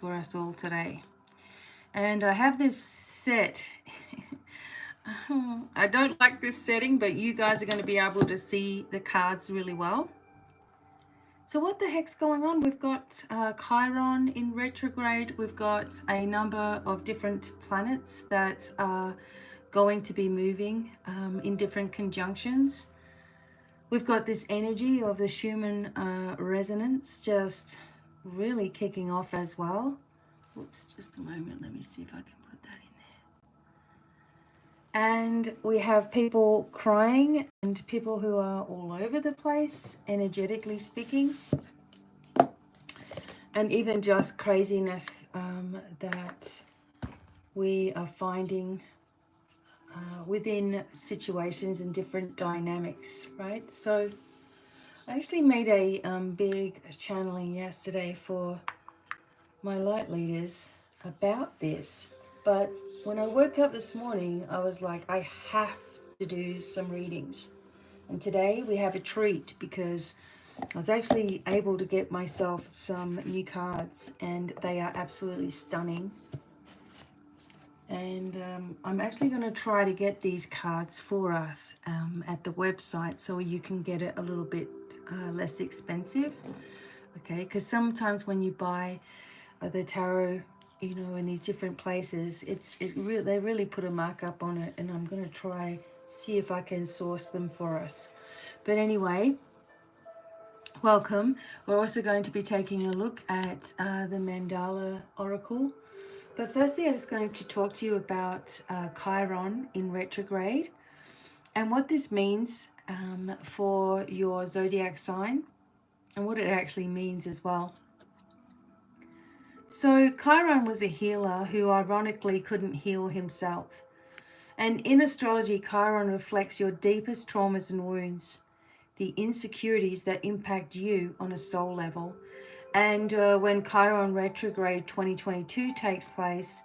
for us all today. And I have this set. I don't like this setting, but you guys are going to be able to see the cards really well. So what the heck's going on? We've got Chiron in retrograde. We've got a number of different planets that are going to be moving in different conjunctions. We've got this energy of the Schumann resonance just really kicking off as well. Oops, just a moment. Let me see if I can put that in there. And we have people crying and people who are all over the place, energetically speaking. And even just craziness that we are finding within situations and different dynamics, right? So I actually made a big channeling yesterday for my light leaders about this, but when I woke up this morning, I was like, I have to do some readings. And today we have a treat because I was actually able to get myself some new cards and they are absolutely stunning. And I'm actually going to try to get these cards for us at the website so you can get it a little bit less expensive. Okay, because sometimes when you buy the tarot, you know, in these different places, they really put a markup on it, and I'm going to try see if I can source them for us. But anyway, welcome. We're also going to be taking a look at the Mandala Oracle. But firstly, I'm just going to talk to you about Chiron in retrograde and what this means for your zodiac sign and what it actually means as well. So Chiron was a healer who ironically couldn't heal himself. And in astrology, Chiron reflects your deepest traumas and wounds, the insecurities that impact you on a soul level. And when Chiron retrograde 2022 takes place,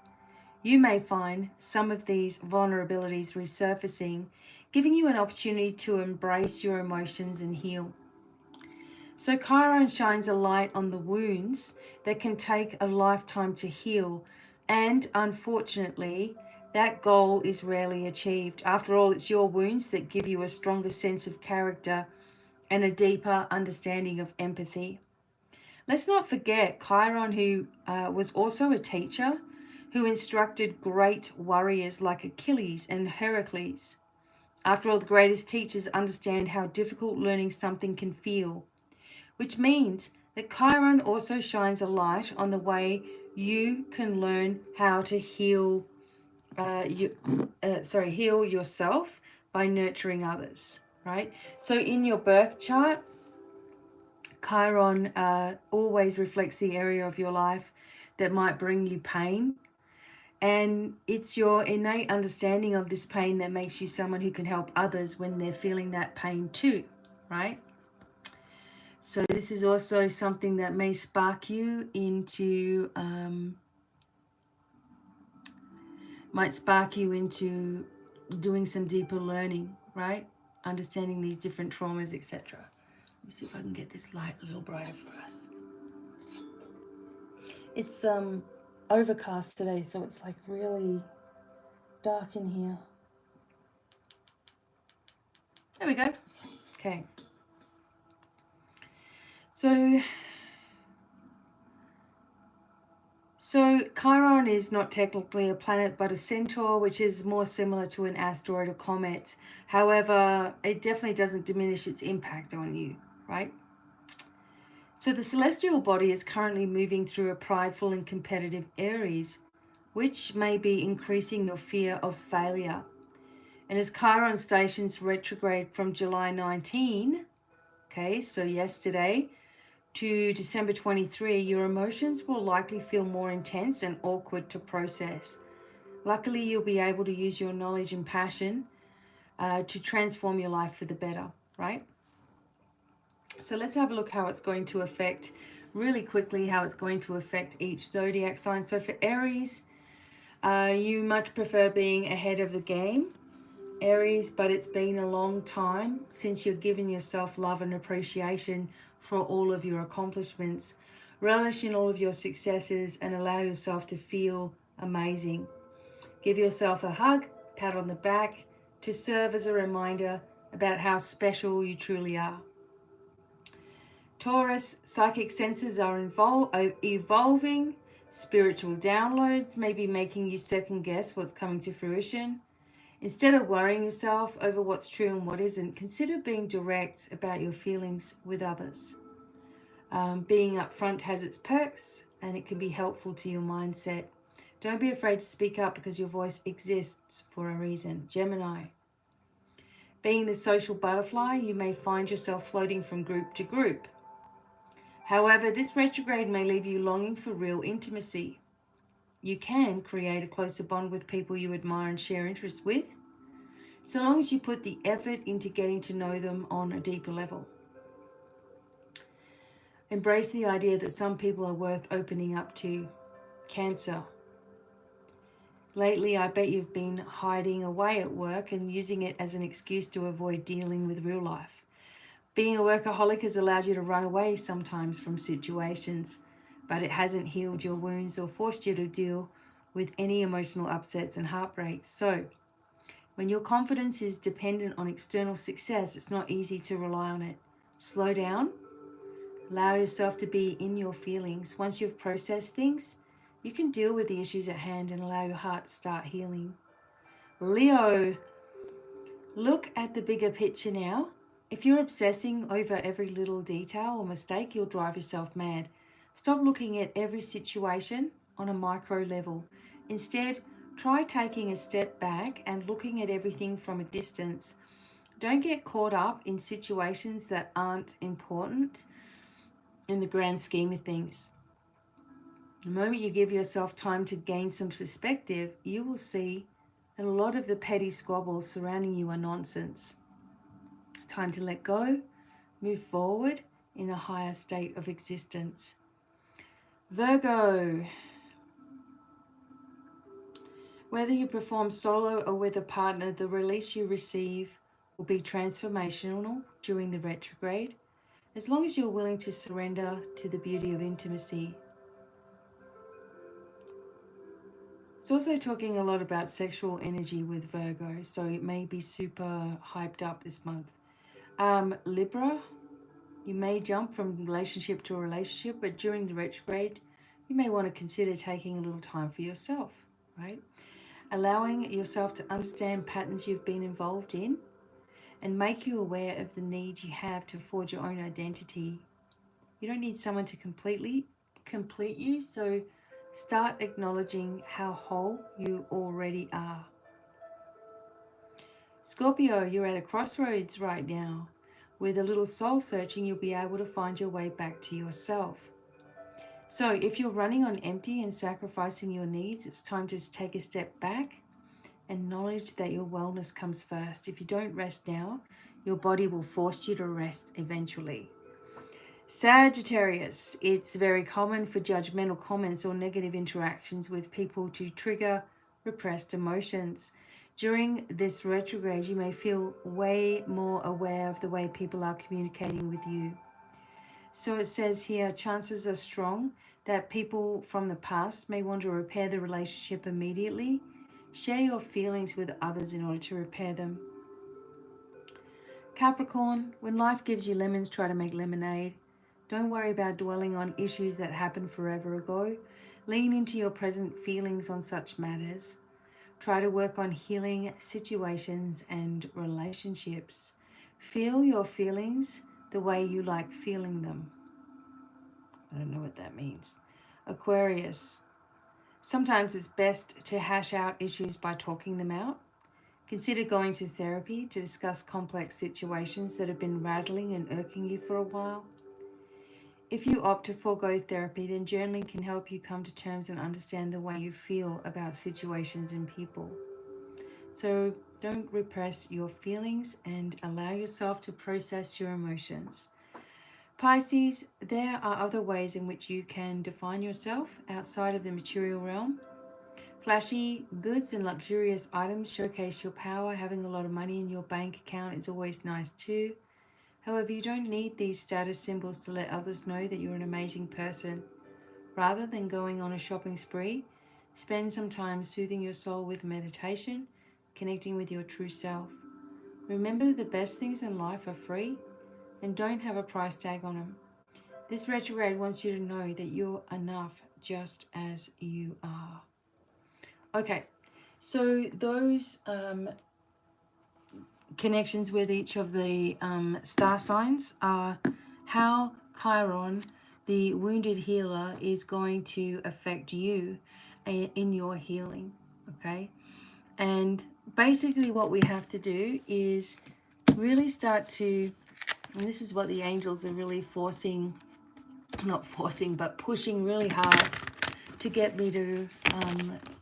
you may find some of these vulnerabilities resurfacing, giving you an opportunity to embrace your emotions and heal. So Chiron shines a light on the wounds that can take a lifetime to heal, and unfortunately, that goal is rarely achieved. After all, it's your wounds that give you a stronger sense of character and a deeper understanding of empathy. Let's not forget Chiron, who was also a teacher, who instructed great warriors like Achilles and Heracles. After all, the greatest teachers understand how difficult learning something can feel, which means that Chiron also shines a light on the way you can learn how to heal yourself by nurturing others, right? So in your birth chart, Chiron always reflects the area of your life that might bring you pain. And it's your innate understanding of this pain that makes you someone who can help others when they're feeling that pain too, right? So this is also something that may spark you into, doing some deeper learning, right? Understanding these different traumas, etc. Let me see if I can get this light a little brighter for us. It's overcast today, so it's like really dark in here. There we go. Okay. So Chiron is not technically a planet, but a centaur, which is more similar to an asteroid or comet. However, it definitely doesn't diminish its impact on you, right? So the celestial body is currently moving through a prideful and competitive Aries, which may be increasing your fear of failure. And as Chiron stations retrograde from July 19, okay, so yesterday, to December 23, your emotions will likely feel more intense and awkward to process. Luckily, you'll be able to use your knowledge and passion to transform your life for the better, right? So let's have a look how it's going to affect, really quickly, how it's going to affect each zodiac sign. So for Aries, you much prefer being ahead of the game, Aries, but it's been a long time since you've given yourself love and appreciation for all of your accomplishments. Relish in all of your successes and allow yourself to feel amazing. Give yourself a hug, pat on the back, to serve as a reminder about how special you truly are. Taurus, psychic senses are evolving. Spiritual downloads may be making you second guess what's coming to fruition. Instead of worrying yourself over what's true and what isn't, consider being direct about your feelings with others. Being upfront has its perks, and it can be helpful to your mindset. Don't be afraid to speak up because your voice exists for a reason. Gemini. Being the social butterfly, you may find yourself floating from group to group. However, this retrograde may leave you longing for real intimacy. You can create a closer bond with people you admire and share interests with, so long as you put the effort into getting to know them on a deeper level. Embrace the idea that some people are worth opening up to. Cancer. Lately, I bet you've been hiding away at work and using it as an excuse to avoid dealing with real life. Being a workaholic has allowed you to run away sometimes from situations, but it hasn't healed your wounds or forced you to deal with any emotional upsets and heartbreaks. So, when your confidence is dependent on external success, it's not easy to rely on it. Slow down. Allow yourself to be in your feelings. Once you've processed things, you can deal with the issues at hand and allow your heart to start healing. Leo, look at the bigger picture now. If you're obsessing over every little detail or mistake, you'll drive yourself mad. Stop looking at every situation on a micro level. Instead, try taking a step back and looking at everything from a distance. Don't get caught up in situations that aren't important in the grand scheme of things. The moment you give yourself time to gain some perspective, you will see that a lot of the petty squabbles surrounding you are nonsense. Time to let go, move forward in a higher state of existence. Virgo. Whether you perform solo or with a partner, the release you receive will be transformational during the retrograde, as long as you're willing to surrender to the beauty of intimacy. It's also talking a lot about sexual energy with Virgo, so it may be super hyped up this month. Libra, you may jump from relationship to relationship, but during the retrograde, you may want to consider taking a little time for yourself, right? Allowing yourself to understand patterns you've been involved in and make you aware of the need you have to forge your own identity. You don't need someone to completely complete you, so start acknowledging how whole you already are. Scorpio, you're at a crossroads right now. With a little soul searching, you'll be able to find your way back to yourself. So if you're running on empty and sacrificing your needs, it's time to take a step back. Acknowledge that your wellness comes first. If you don't rest now, your body will force you to rest eventually. Sagittarius, it's very common for judgmental comments or negative interactions with people to trigger repressed emotions. During this retrograde, you may feel way more aware of the way people are communicating with you. So it says here, chances are strong that people from the past may want to repair the relationship immediately. Share your feelings with others in order to repair them. Capricorn, when life gives you lemons, try to make lemonade. Don't worry about dwelling on issues that happened forever ago. Lean into your present feelings on such matters. Try to work on healing situations and relationships. Feel your feelings the way you like feeling them. I don't know what that means. Aquarius. Sometimes it's best to hash out issues by talking them out. Consider going to therapy to discuss complex situations that have been rattling and irking you for a while. If you opt to forego therapy, then journaling can help you come to terms and understand the way you feel about situations and people. So don't repress your feelings and allow yourself to process your emotions. Pisces, there are other ways in which you can define yourself outside of the material realm. Flashy goods and luxurious items showcase your power. Having a lot of money in your bank account is always nice too. However, you don't need these status symbols to let others know that you're an amazing person. Rather than going on a shopping spree, spend some time soothing your soul with meditation, connecting with your true self. Remember, the best things in life are free and don't have a price tag on them. This retrograde wants you to know that you're enough just as you are. Okay, so those connections with each of the star signs are how Chiron, the wounded healer, is going to affect you in your healing. Okay, and basically what we have to do is really start to, and this is what the angels are really not forcing, but pushing really hard to get me to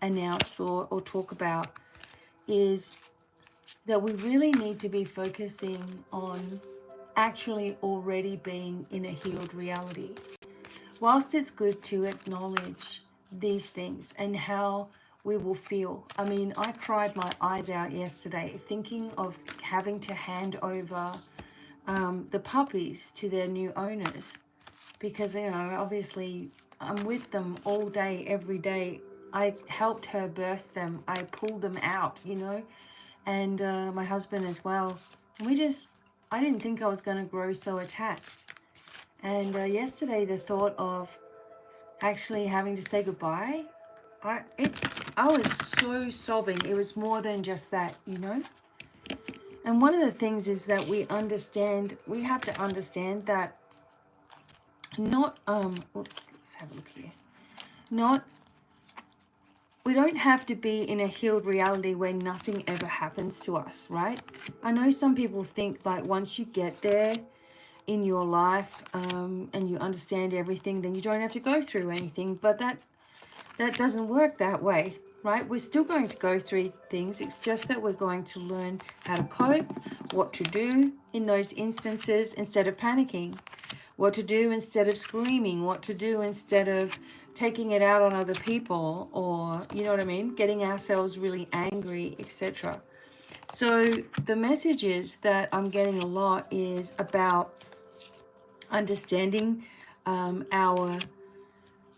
announce or talk about, is that we really need to be focusing on actually already being in a healed reality. Whilst it's good to acknowledge these things and how we will feel. I mean, I cried my eyes out yesterday thinking of having to hand over the puppies to their new owners, because, you know, obviously I'm with them all day, every day. I helped her birth them. I pulled them out, you know, and my husband as well. I didn't think I was going to grow so attached. And yesterday, the thought of actually having to say goodbye, I was so sobbing. It was more than just that, you know. And one of the things is that we have to understand that not, let's have a look here. We don't have to be in a healed reality where nothing ever happens to us, right? I know some people think like once you get there in your life and you understand everything, then you don't have to go through anything, but that doesn't work that way, right? We're still going to go through things. It's just that we're going to learn how to cope, what to do in those instances instead of panicking, what to do instead of screaming, what to do instead of taking it out on other people, or, you know what I mean, getting ourselves really angry, etc. So the messages that I'm getting a lot is about understanding our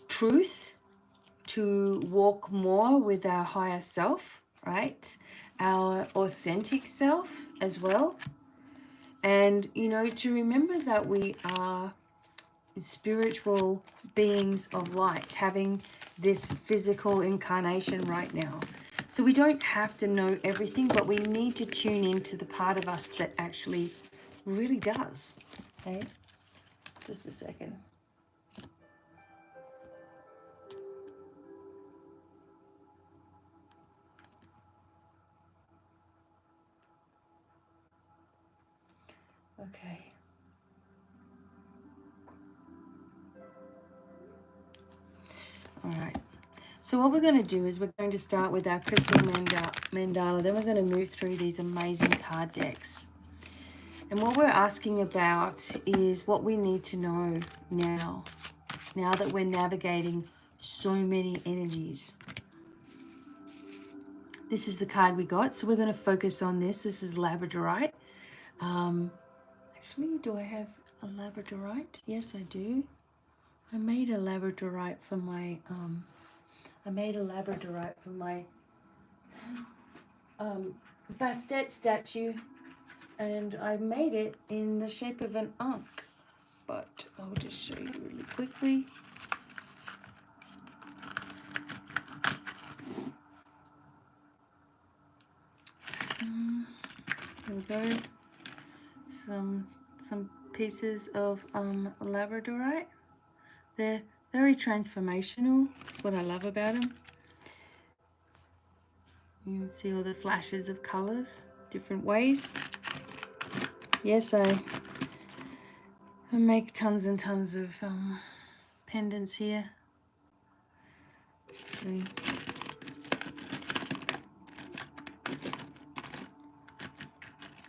truth, to walk more with our higher self, right? Our authentic self as well. And, you know, to remember that we are spiritual beings of light, having this physical incarnation right now. So we don't have to know everything, but we need to tune into the part of us that actually really does. Okay, just a second. Okay. All right. So what we're going to do is we're going to start with our crystal mandala. Then we're going to move through these amazing card decks. And what we're asking about is what we need to know now that we're navigating so many energies. This is the card we got, so we're going to focus on this. This is Labradorite. Actually, do I have a Labradorite? Yes, I do. I made a Labradorite for my Bastet statue, and I made it in the shape of an ankh, but I'll just show you really quickly. There we go. Some pieces of Labradorite. They're very transformational. That's what I love about them. You can see all the flashes of colors, different ways. Yes, I make tons and tons of pendants here. See.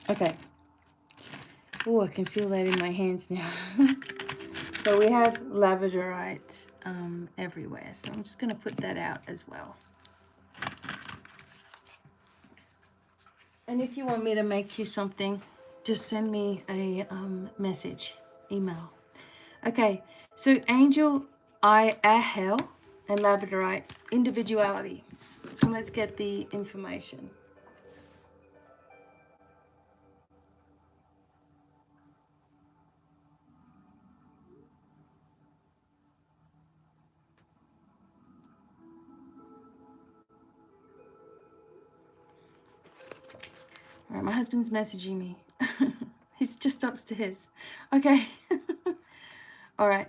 Okay. Oh, I can feel that in my hands now. So we have Labradorite everywhere. So I'm just going to put that out as well. And if you want me to make you something, just send me a message, email. Okay, so Angel Ahel and Labradorite, individuality. So let's get the information. All right, my husband's messaging me. He's just upstairs. Okay. All right.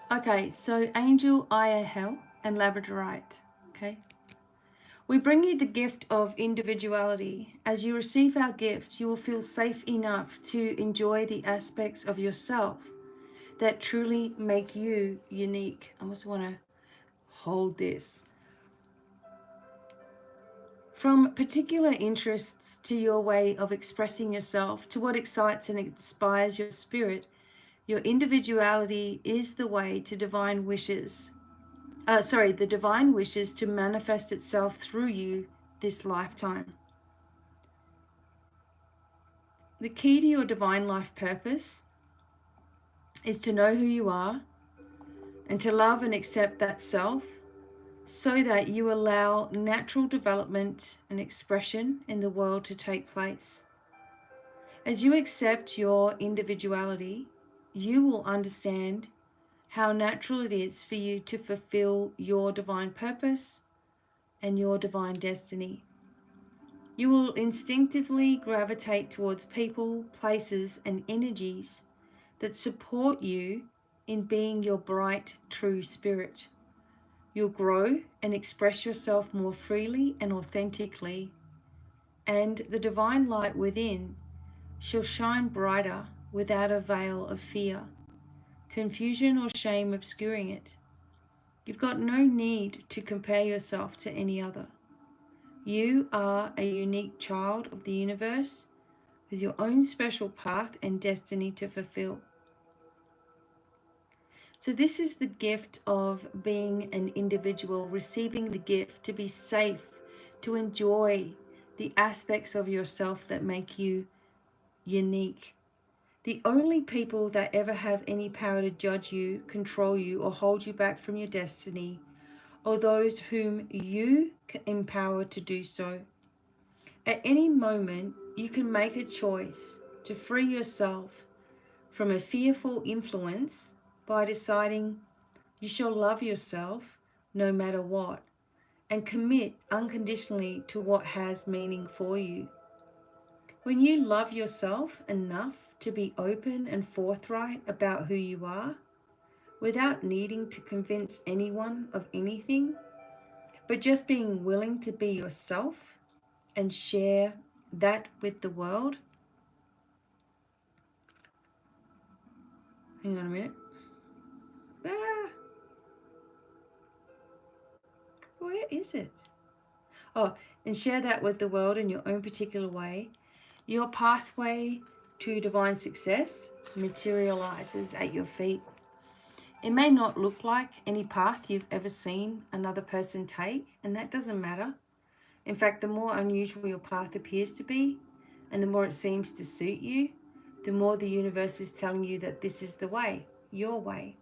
Okay, so Angel Ahel and Labradorite. Okay. We bring you the gift of individuality. As you receive our gift, you will feel safe enough to enjoy the aspects of yourself that truly make you unique. I also want to hold this. From particular interests to your way of expressing yourself, to what excites and inspires your spirit, your individuality is the way to divine wishes. The divine wishes to manifest itself through you this lifetime. The key to your divine life purpose is to know who you are and to love and accept that self, so that you allow natural development and expression in the world to take place. As you accept your individuality, you will understand how natural it is for you to fulfill your divine purpose and your divine destiny. You will instinctively gravitate towards people, places, and energies that support you in being your bright, true spirit. You'll grow and express yourself more freely and authentically, and the divine light within shall shine brighter without a veil of fear, confusion, or shame obscuring it. You've got no need to compare yourself to any other. You are a unique child of the universe with your own special path and destiny to fulfill. So this is the gift of being an individual, receiving the gift to be safe, to enjoy the aspects of yourself that make you unique. The only people that ever have any power to judge you, control you, or hold you back from your destiny are those whom you empower to do so. At any moment, you can make a choice to free yourself from a fearful influence by deciding you shall love yourself no matter what and commit unconditionally to what has meaning for you. When you love yourself enough to be open and forthright about who you are, without needing to convince anyone of anything, but just being willing to be yourself and share that with the world. Hang on a minute. Where is it? Oh, and share that with the world in your own particular way. Your pathway to divine success materializes at your feet. It may not look like any path you've ever seen another person take, and that doesn't matter. In fact, the more unusual your path appears to be, and the more it seems to suit you, the more the universe is telling you that this is the way, your way.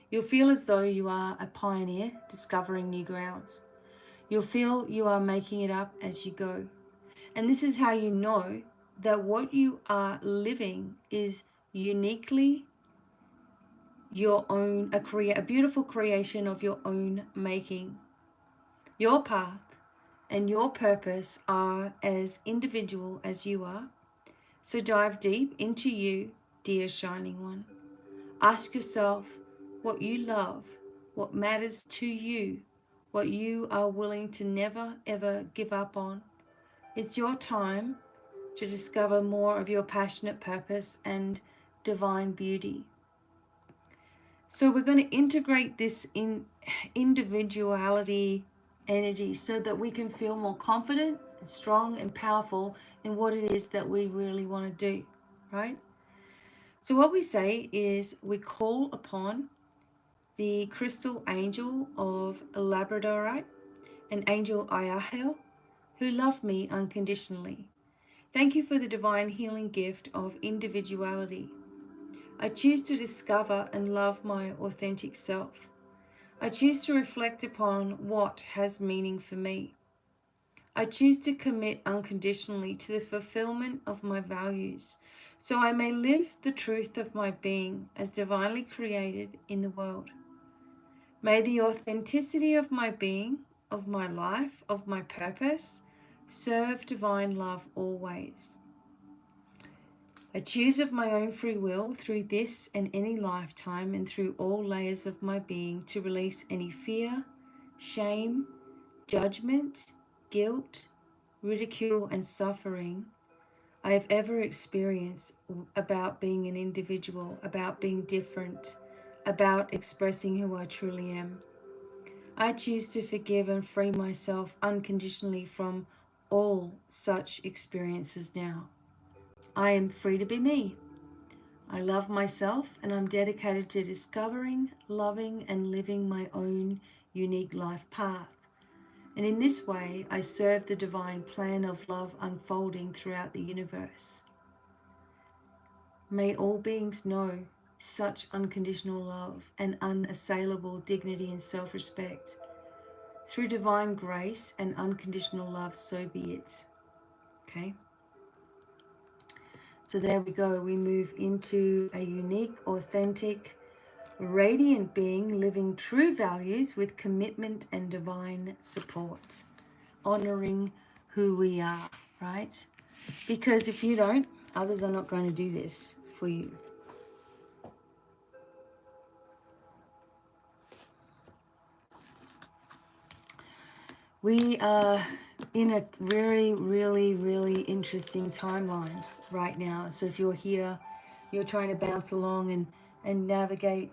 You'll feel as though you are a pioneer discovering new grounds. You'll feel you are making it up as you go. And this is how you know that what you are living is uniquely your own, a beautiful creation of your own making. Your path and your purpose are as individual as you are. So dive deep into you, dear Shining One. Ask yourself what you love, what matters to you, what you are willing to never ever give up on. It's your time to discover more of your passionate purpose and divine beauty. So we're going to integrate this in individuality energy so that we can feel more confident, strong, and powerful in what it is that we really want to do, right? So what we say is we call upon the crystal angel of Labradorite and Angel Iahel, who love me unconditionally. Thank you for the divine healing gift of individuality. I choose to discover and love my authentic self. I choose to reflect upon what has meaning for me. I choose to commit unconditionally to the fulfillment of my values, so I may live the truth of my being as divinely created in the world. May the authenticity of my being, of my life, of my purpose, serve divine love always. I choose of my own free will through this and any lifetime and through all layers of my being to release any fear, shame, judgment, guilt, ridicule, and suffering I have ever experienced about being an individual, about being different, about expressing who I truly am. I choose to forgive and free myself unconditionally from all such experiences now. I am free to be me. I love myself and I'm dedicated to discovering, loving, and living my own unique life path. And in this way, I serve the divine plan of love unfolding throughout the universe. May all beings know such unconditional love and unassailable dignity and self-respect. Through divine grace and unconditional love, so be it. Okay? So there we go. We move into a unique, authentic, radiant being living true values with commitment and divine support. Honoring who we are, right? Because if you don't, others are not going to do this for you. We are in a really, really, really interesting timeline right now. So if you're here, you're trying to bounce along and navigate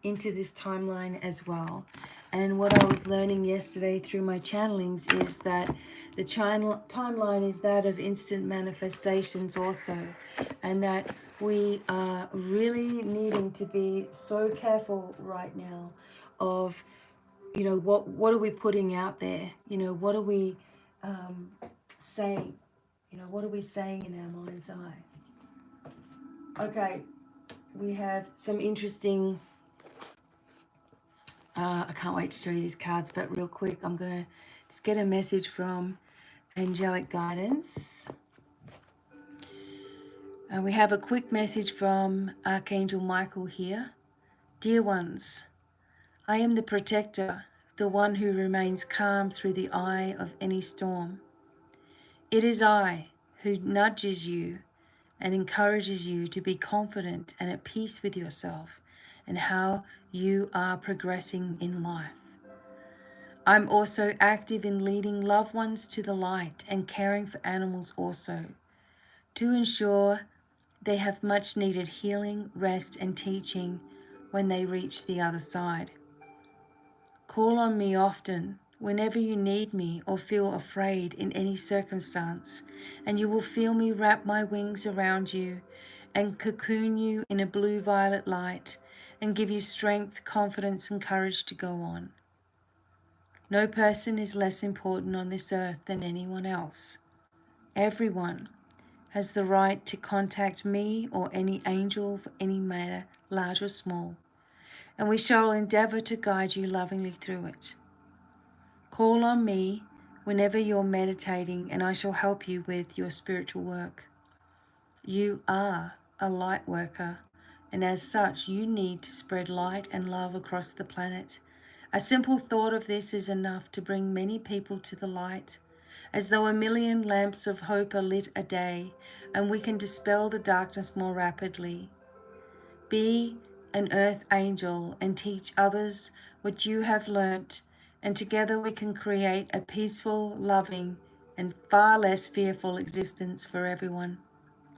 into this timeline as well. And what I was learning yesterday through my channelings is that the timeline is that of instant manifestations also. And that we are really needing to be so careful right now of, you know, what are we putting out there? You know, what are we saying? You know, what are we saying in our mind's eye? Okay, we have some interesting, I can't wait to show you these cards, but real quick, I'm going to just get a message from Angelic Guidance. We have a quick message from Archangel Michael here. Dear ones, I am the protector, the one who remains calm through the eye of any storm. It is I who nudges you and encourages you to be confident and at peace with yourself and how you are progressing in life. I'm also active in leading loved ones to the light and caring for animals also, to ensure they have much needed healing, rest, and teaching when they reach the other side. Call on me often whenever you need me or feel afraid in any circumstance, and you will feel me wrap my wings around you and cocoon you in a blue-violet light and give you strength, confidence, and courage to go on. No person is less important on this earth than anyone else. Everyone has the right to contact me or any angel for any matter, large or small, and we shall endeavor to guide you lovingly through it. Call on me whenever you're meditating, and I shall help you with your spiritual work. You are a light worker, and as such, you need to spread light and love across the planet. A simple thought of this is enough to bring many people to the light, as though a million lamps of hope are lit a day, and we can dispel the darkness more rapidly. Be an earth angel and teach others what you have learnt, and together we can create a peaceful, loving, and far less fearful existence for everyone.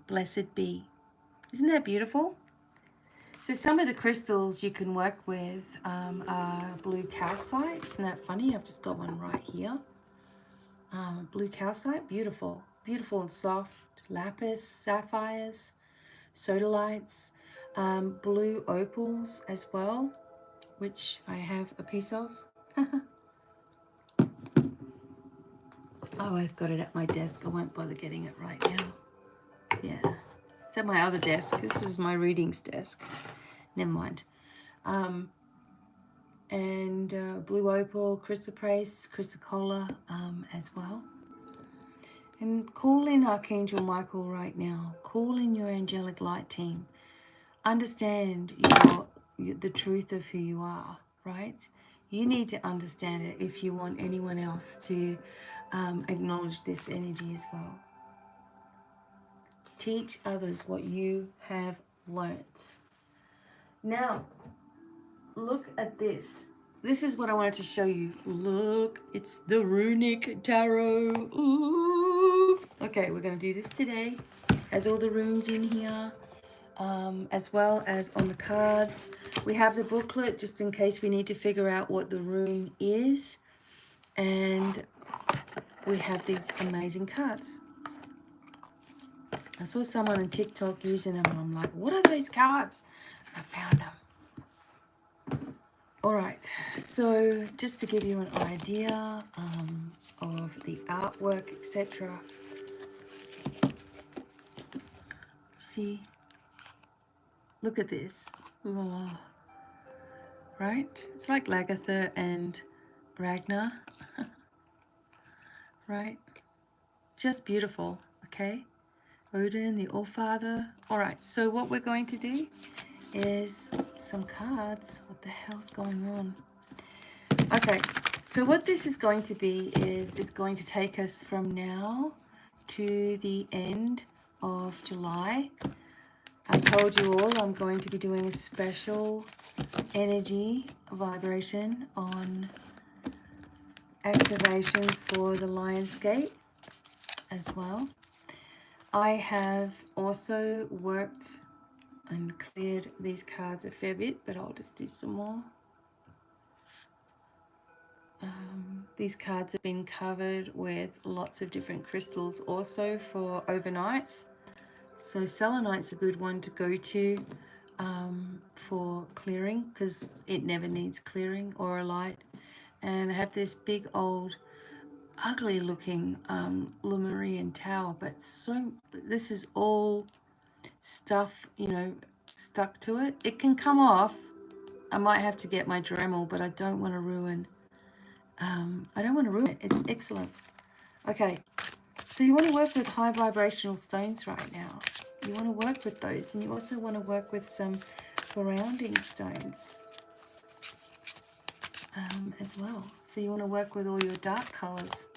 Blessed be. Isn't that beautiful? So some of the crystals you can work with are blue calcite. Isn't that funny? I've just got one right here. Blue calcite, beautiful. Beautiful and soft. Lapis, sapphires, sodalites, blue opals as well, which I have a piece of. Oh, I've got it at my desk. I won't bother getting it right now. Yeah, It's at my other desk. This is my readings desk. Never mind. And blue opal, chrysoprase, chrysocolla as well. And call in Archangel Michael right now. Call in your angelic light team. Understand the truth of who you are, right? You need to understand it if you want anyone else to acknowledge this energy as well. Teach others what you have learnt. Now, look at this. This is what I wanted to show you. Look, it's the Runic Tarot. Ooh. Okay, we're going to do this today. Has all the runes in here, as well as on the cards. We have the booklet just in case we need to figure out what the rune is. And we have these amazing cards. I saw someone on TikTok using them and I'm like, what are those cards? And I found them. All right, so just to give you an idea of the artwork, etc. See, look at this. Oh. Right? It's like Lagatha and Ragnar. Right? Just beautiful, okay? Odin, the Allfather. All right, so what we're going to do is some cards. What the hell's going on? Okay, so what this is going to be is it's going to take us from now to the end of July. I told you all I'm going to be doing a special energy vibration on activation for the Lion's Gate as well. I have also worked and cleared these cards a fair bit, but I'll just do some more. These cards have been covered with lots of different crystals also for overnights. So selenite's a good one to go to for clearing because it never needs clearing or a light. And I have this big old ugly looking Lemurian tower, but this is all stuff, you know, stuck to it. It can come off. I might have to get my Dremel, but I don't want to ruin it. It's excellent. Okay, so you want to work with high vibrational stones right now. You want to work with those, and you also want to work with some grounding stones as well. So you want to work with all your dark colors.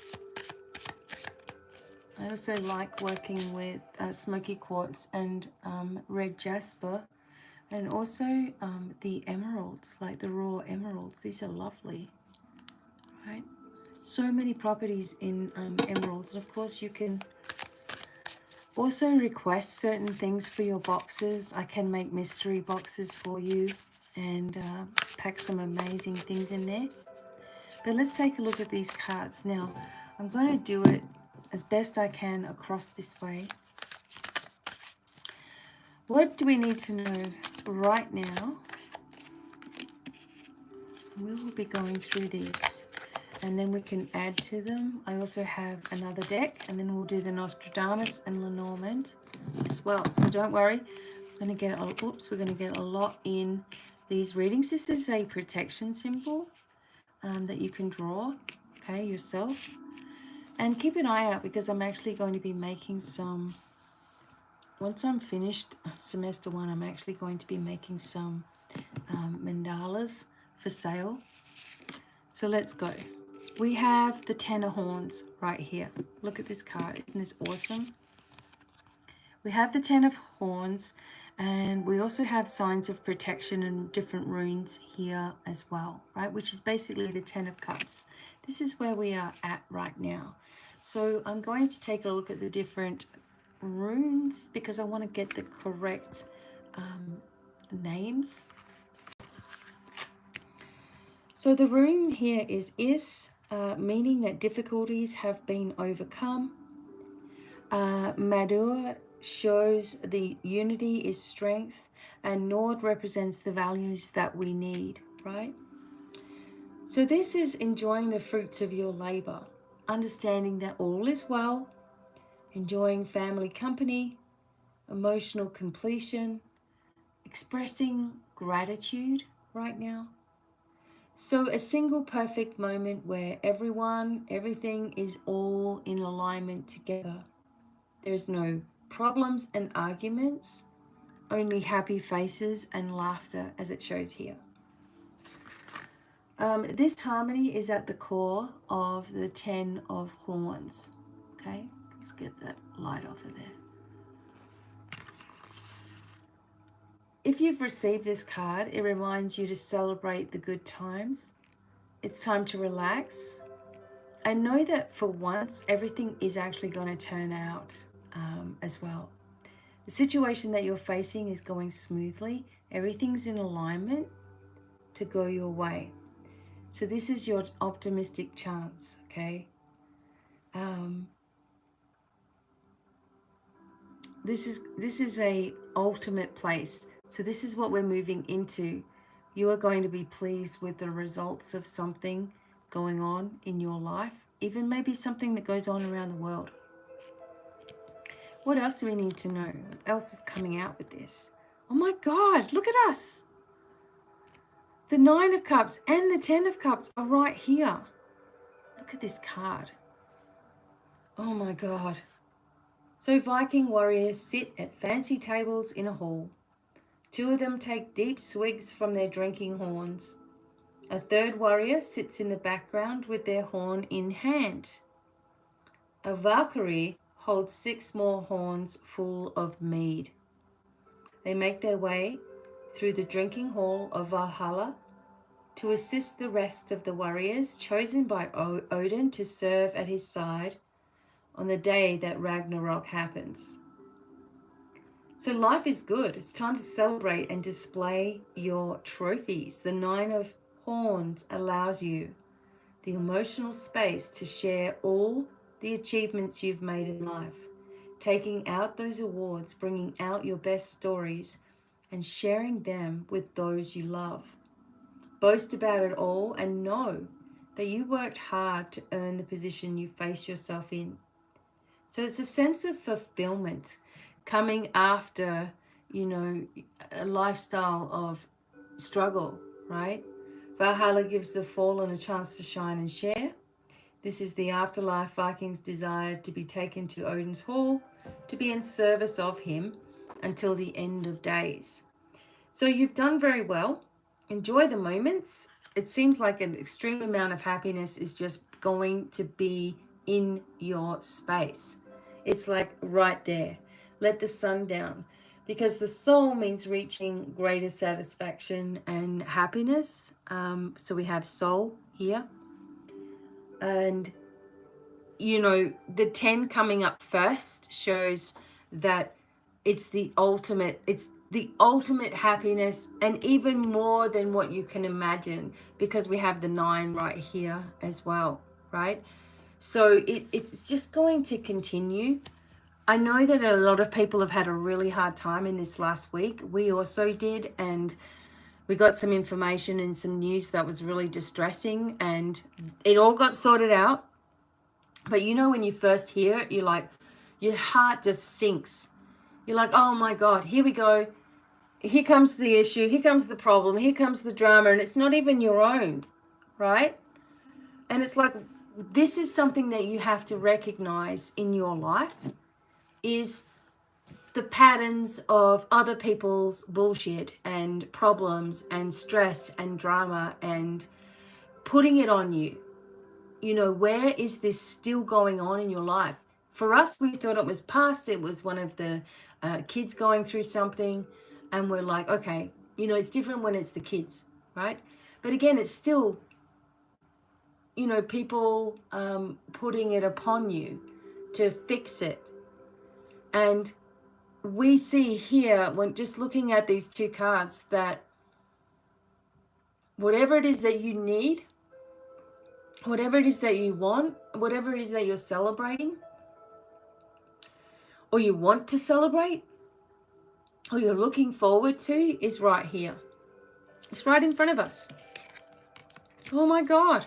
I also like working with smoky quartz and red jasper, and also the emeralds, like the raw emeralds. These are lovely, right? So many properties in emeralds. And of course you can also request certain things for your boxes. I can make mystery boxes for you and pack some amazing things in there. But let's take a look at these cards. Now, I'm going to do it as best I can across this way. What do we need to know right now? We will be going through these, and then we can add to them. I also have another deck, and then we'll do the Nostradamus and Lenormand as well. So don't worry, we're going to get a lot in these readings. This is a protection symbol that you can draw, okay, yourself. And keep an eye out because I'm actually going to be making some, once I'm finished semester 1, I'm actually going to be making some mandalas for sale. So let's go. We have the Ten of Horns right here. Look at this card. Isn't this awesome? We have the Ten of Horns, and we also have signs of protection and different runes here as well, right? Which is basically the Ten of Cups. This is where we are at right now. So I'm going to take a look at the different runes because I want to get the correct names. So the rune here is Is, meaning that difficulties have been overcome. Madur shows the unity is strength, and Nord represents the values that we need, right? So this is enjoying the fruits of your labor, understanding that all is well, enjoying family company, emotional completion, expressing gratitude right now. So a single perfect moment where everything is all in alignment together. There's no problems and arguments, only happy faces and laughter as it shows here. This harmony is at the core of the 10 of Horns. Okay, let's get that light off of there. If you've received this card, it reminds you to celebrate the good times. It's time to relax and know that for once, everything is actually going to turn out as well. The situation that you're facing is going smoothly. Everything's in alignment to go your way. So this is your optimistic chance, okay? This is a ultimate place. So this is what we're moving into. You are going to be pleased with the results of something going on in your life, even maybe something that goes on around the world. What else do we need to know? What else is coming out with this? Oh my God, look at us. The 9 of Cups and the 10 of Cups are right here. Look at this card. Oh my God. So Viking warriors sit at fancy tables in a hall. 2 of them take deep swigs from their drinking horns. A third warrior sits in the background with their horn in hand. A Valkyrie holds 6 more horns full of mead. They make their way through the drinking hall of Valhalla to assist the rest of the warriors chosen by Odin to serve at his side on the day that Ragnarok happens. So life is good. It's time to celebrate and display your trophies. The 9 of Horns allows you the emotional space to share all the achievements you've made in life, taking out those awards, bringing out your best stories, and sharing them with those you love. Boast about it all and know that you worked hard to earn the position you face yourself in. So it's a sense of fulfillment coming after, a lifestyle of struggle, right? Valhalla gives the fallen a chance to shine and share. This is the afterlife. Vikings desired to be taken to Odin's hall to be in service of him until the end of days. So you've done very well. Enjoy the moments. It seems like an extreme amount of happiness is just going to be in your space. It's like right there. Let the sun down, because the soul means reaching greater satisfaction and happiness. So we have soul here. And, the 10 coming up first shows that it's the ultimate happiness, and even more than what you can imagine, because we have the 9 right here as well, right? So it's just going to continue. I know that a lot of people have had a really hard time in this last week. We also did, and we got some information and some news that was really distressing, and it all got sorted out. But when you first hear it, you're like, your heart just sinks. You're like, oh my God, here we go. Here comes the issue. Here comes the problem. Here comes the drama. And it's not even your own, right? And it's like, this is something that you have to recognize in your life, is the patterns of other people's bullshit and problems and stress and drama and putting it on you. Where is this still going on in your life? For us, we thought it was past. It was one of the kids going through something, and we're like, okay, it's different when it's the kids, right? But again, it's still, people putting it upon you to fix it. And we see here, when just looking at these 2 cards, that whatever it is that you need, whatever it is that you want, whatever it is that you're celebrating, or you want to celebrate, or you're looking forward to, is right here. It's right in front of us. Oh my God.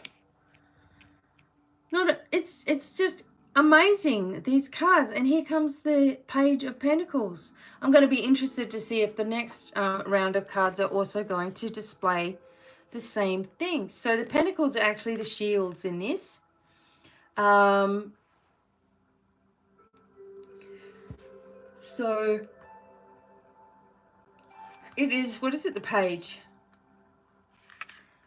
It's just Amazing, these cards. And here comes the Page of Pentacles. I'm going to be interested to see if the next round of cards are also going to display the same thing. So the Pentacles are actually the shields in this. So it is, what is it, the page?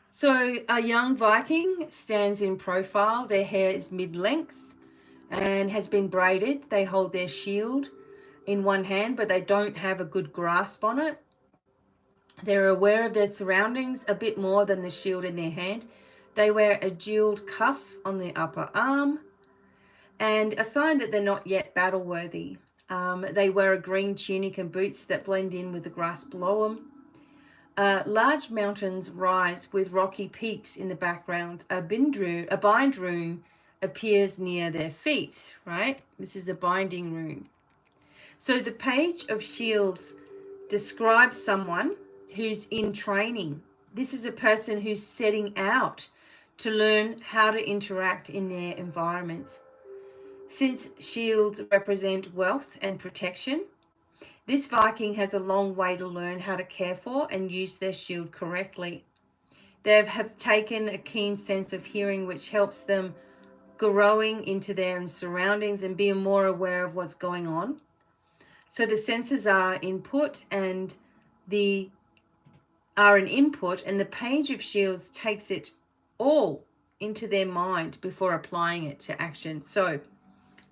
So a young Viking stands in profile. Their hair is mid-length and has been braided. They hold their shield in one hand, but they don't have a good grasp on it. They're aware of their surroundings a bit more than the shield in their hand. They wear a jeweled cuff on the upper arm and a sign that they're not yet battle-worthy. They wear a green tunic and boots that blend in with the grass below them. Large mountains rise with rocky peaks in the background. A bind rune appears near their feet, right? This is a binding rune. So the Page of Shields describes someone who's in training. This is a person who's setting out to learn how to interact in their environments. Since shields represent wealth and protection, this Viking has a long way to learn how to care for and use their shield correctly. They have taken a keen sense of hearing, which helps them growing into their surroundings and being more aware of what's going on. So the senses are input and an input, and the Page of Shields takes it all into their mind before applying it to action. So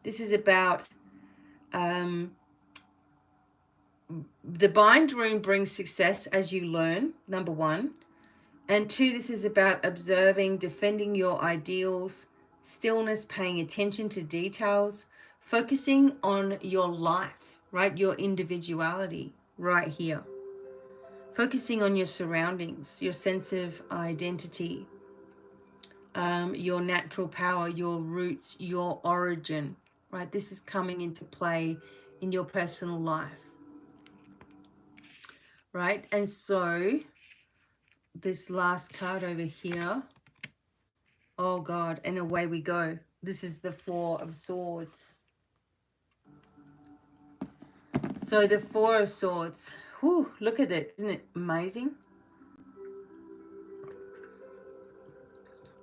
this is about the bind rune brings success as you learn, number one. And two, this is about observing, defending your ideals, stillness, paying attention to details, focusing on your life, right? Your individuality right here. Focusing on your surroundings, your sense of identity, your natural power, your roots, your origin, right? This is coming into play in your personal life, right? And so this last card over here, oh God, and away we go. This is the Four of Swords. So the Four of Swords, whew, look at it, isn't it amazing?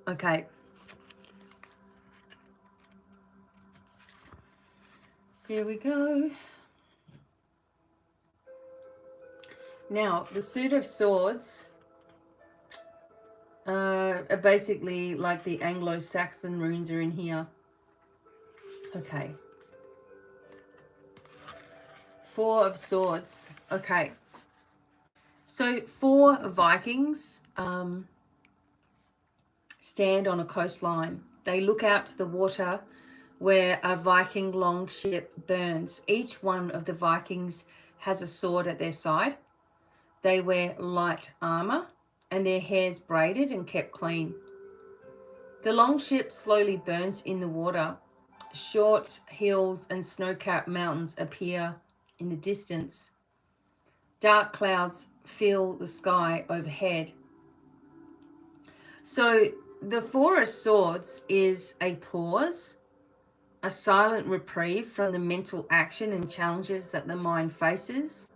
Okay. Here we go. Now, the Suit of Swords are basically like the Anglo-Saxon runes are in here. Okay. Four of Swords. Okay. So 4 Vikings stand on a coastline. They look out to the water where a Viking longship burns. Each one of the Vikings has a sword at their side. They wear light armor and their hair's braided and kept clean. The longship slowly burns in the water. Short hills and snow-capped mountains appear in the distance. Dark clouds fill the sky overhead. So the Four of Swords is a pause, a silent reprieve from the mental action and challenges that the mind faces.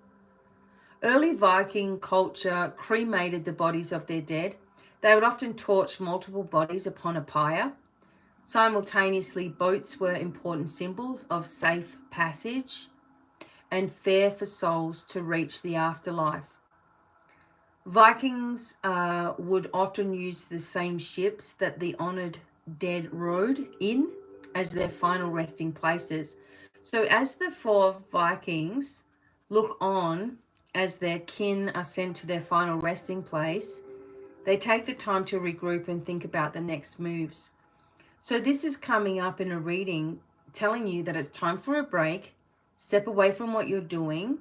Early Viking culture cremated the bodies of their dead. They would often torch multiple bodies upon a pyre. Simultaneously, boats were important symbols of safe passage and fair for souls to reach the afterlife. Vikings would often use the same ships that the honored dead rode in as their final resting places. So as the 4 Vikings look on as their kin are sent to their final resting place, they take the time to regroup and think about the next moves. So this is coming up in a reading telling you that it's time for a break, step away from what you're doing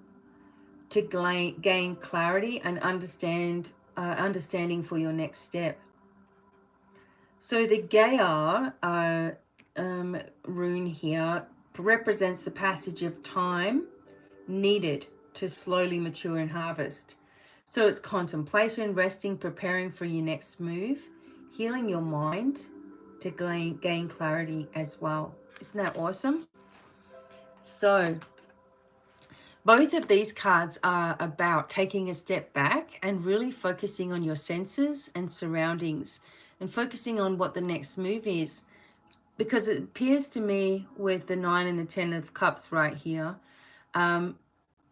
to gain clarity and understanding for your next step. So the Gaia rune here represents the passage of time needed to slowly mature and harvest. So it's contemplation, resting, preparing for your next move, healing your mind to gain clarity as well. Isn't that awesome? So both of these cards are about taking a step back and really focusing on your senses and surroundings and focusing on what the next move is. Because it appears to me with the 9 and the 10 of Cups right here,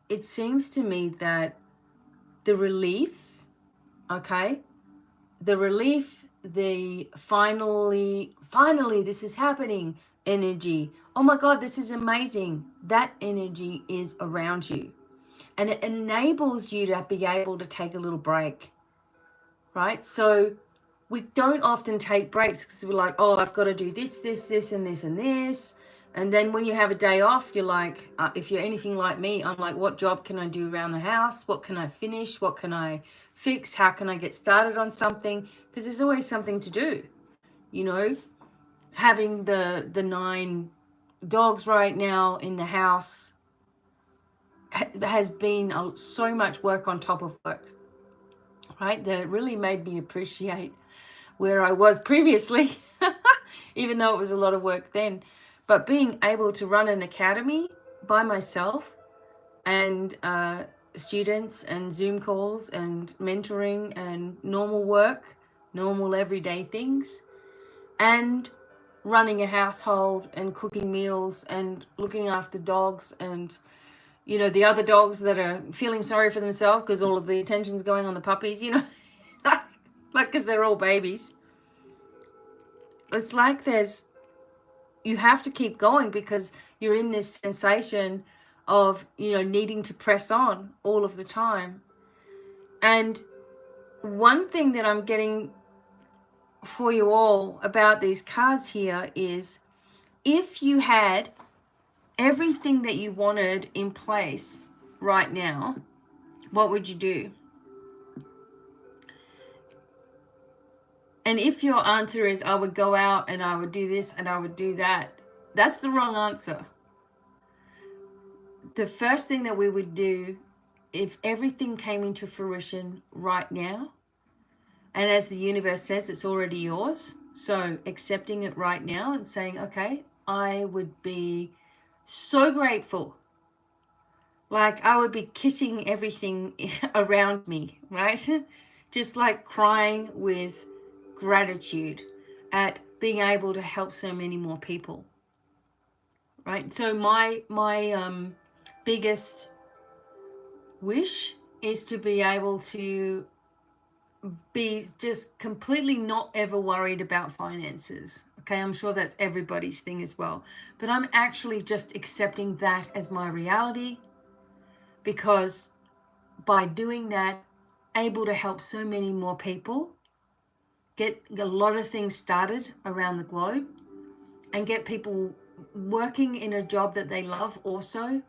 it seems to me that the relief, okay, the relief, the finally this is happening energy. Oh my God, this is amazing. That energy is around you. And it enables you to be able to take a little break, right? So we don't often take breaks because we're like, oh, I've got to do this, this, this, and this, and this. And then when you have a day off, you're like, if you're anything like me, I'm like, what job can I do around the house? What can I finish? What can I fix? How can I get started on something? Because there's always something to do, you know. Having the 9 dogs right now in the house has been so much work on top of work, right? That it really made me appreciate where I was previously, even though it was a lot of work then. But being able to run an academy by myself and students and Zoom calls and mentoring and normal work, normal everyday things, and running a household and cooking meals and looking after dogs and, you know, the other dogs that are feeling sorry for themselves because all of the attention's going on the puppies, you know, like because they're all babies. It's like you have to keep going because you're in this sensation of, you know, needing to press on all of the time. And one thing that I'm getting for you all about these cards here is, if you had everything that you wanted in place right now, what would you do? And if your answer is, I would go out and I would do this and I would do that, that's the wrong answer. The first thing that we would do, if everything came into fruition right now, and as the universe says, it's already yours, so accepting it right now and saying, okay, I would be so grateful. Like I would be kissing everything around me, right? Just like crying with gratitude at being able to help so many more people, right? So my biggest wish is to be able to be just completely not ever worried about finances. Okay, I'm sure that's everybody's thing as well. But I'm actually just accepting that as my reality, because by doing that, able to help so many more people, get a lot of things started around the globe, and get people working in a job that they love also,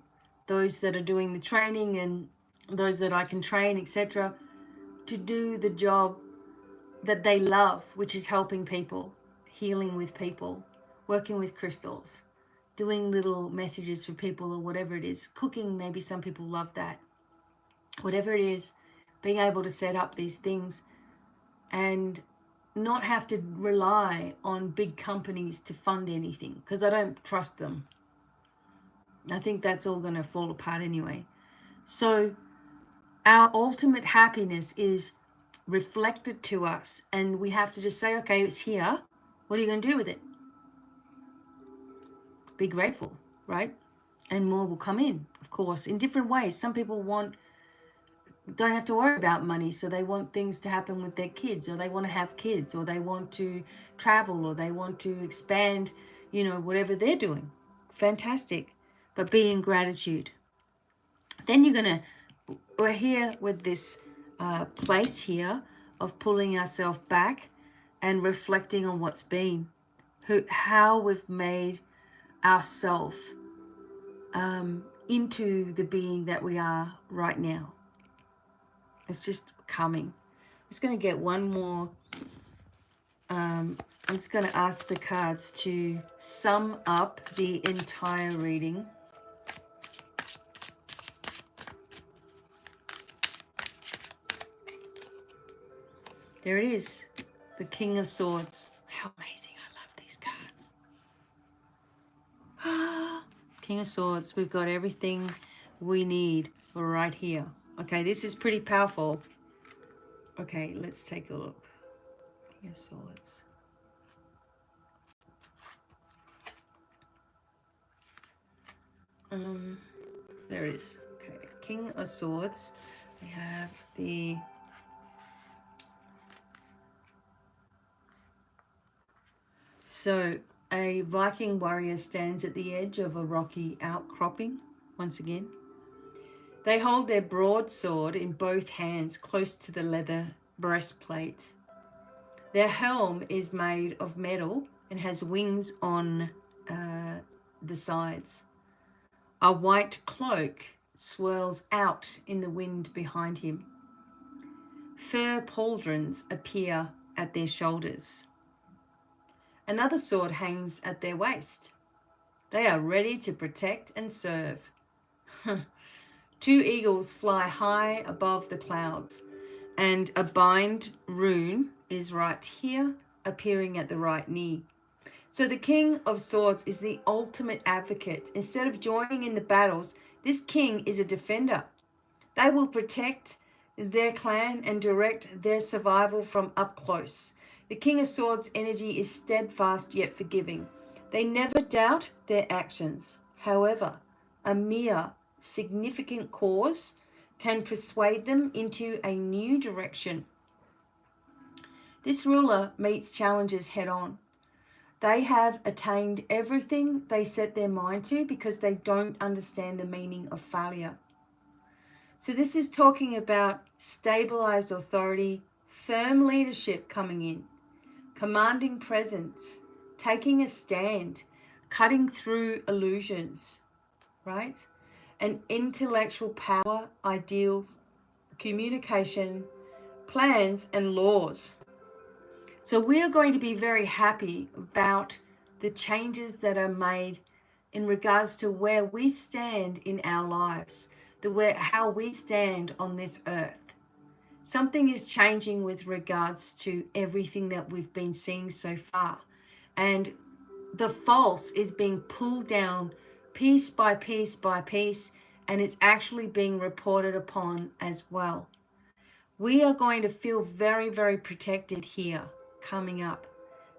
those that are doing the training and those that I can train, etc., to do the job that they love, which is helping people, healing with people, working with crystals, doing little messages for people or whatever it is, cooking, maybe some people love that. Whatever it is, being able to set up these things and not have to rely on big companies to fund anything, because I don't trust them. I think that's all going to fall apart anyway. So our ultimate happiness is reflected to us, and we have to just say, okay, it's here. What are you going to do with it? Be grateful, right? And more will come in, of course, in different ways. Some people don't have to worry about money, so they want things to happen with their kids, or they want to have kids, or they want to travel, or they want to expand, you know, whatever they're doing. Fantastic. But be in gratitude. Then we're here with this place here of pulling ourselves back and reflecting on what's been, how we've made ourselves into the being that we are right now. It's just coming. I'm just going to get one more. I'm just going to ask the cards to sum up the entire reading. There it is, the King of Swords. How amazing. I love these cards. King of Swords. We've got everything we need right here. Okay, this is pretty powerful. Okay, let's take a look. King of Swords. There it is. Okay, King of Swords. We have the... So, a Viking warrior stands at the edge of a rocky outcropping, once again. They hold their broadsword in both hands close to the leather breastplate. Their helm is made of metal and has wings on the sides. A white cloak swirls out in the wind behind him. Fur pauldrons appear at their shoulders. Another sword hangs at their waist. They are ready to protect and serve. 2 eagles fly high above the clouds, and a bind rune is right here, appearing at the right knee. So the King of Swords is the ultimate advocate. Instead of joining in the battles, this king is a defender. They will protect their clan and direct their survival from up close. The King of Swords energy is steadfast yet forgiving. They never doubt their actions. However, a mere significant cause can persuade them into a new direction. This ruler meets challenges head on. They have attained everything they set their mind to because they don't understand the meaning of failure. So this is talking about stabilized authority, firm leadership coming in, commanding presence, taking a stand, cutting through illusions, right? And intellectual power, ideals, communication, plans, and laws. So we are going to be very happy about the changes that are made in regards to where we stand in our lives, how we stand on this earth. Something is changing with regards to everything that we've been seeing so far. And the false is being pulled down piece by piece by piece, and it's actually being reported upon as well. We are going to feel very, very protected here coming up.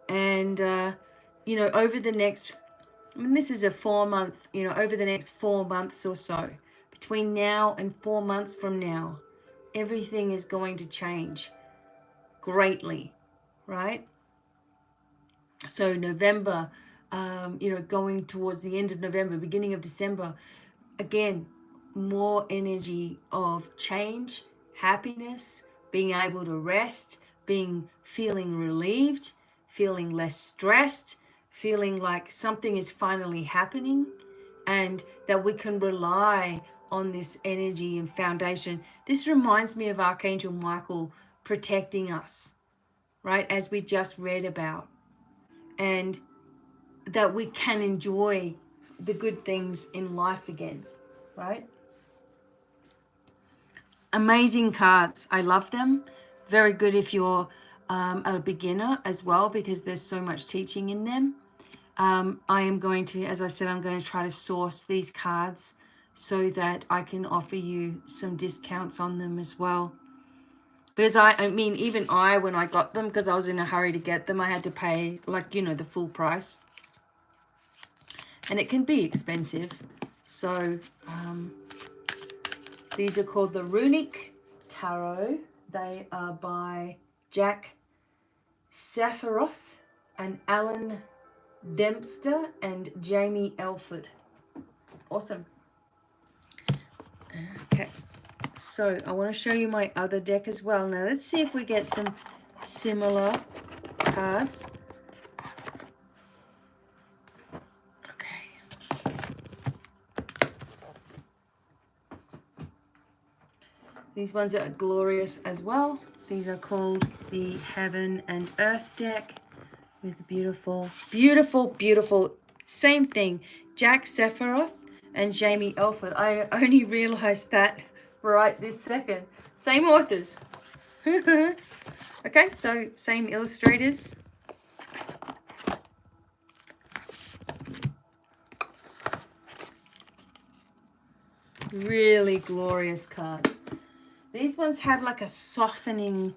And, over the next, this is a 4-month, over the next 4 months or so, between now and 4 months from now, everything is going to change greatly, right? So November, going towards the end of November, beginning of December, again, more energy of change, happiness, being able to rest, feeling relieved, feeling less stressed, feeling like something is finally happening, and that we can rely on this energy and foundation. This reminds me of Archangel Michael protecting us, right, as we just read about, and that we can enjoy the good things in life again, right? Amazing cards. I love them. Very good if you're a beginner as well, because there's so much teaching in them. I am going to, as I said, I'm going to try to source these cards so that I can offer you some discounts on them as well. Because even when I got them, because I was in a hurry to get them, I had to pay the full price. And it can be expensive. So these are called the Runic Tarot. They are by Jack Safaroth and Alan Dempster and Jamie Elford. Awesome. Okay, so I want to show you my other deck as well. Now let's see if we get some similar cards. Okay. These ones are glorious as well. These are called the Heaven and Earth deck with beautiful, beautiful, beautiful, same thing, Jack Sephiroth and Jamie Elford. I only realized that right this second. Same authors. Okay, so same illustrators. Really glorious cards. These ones have like a softening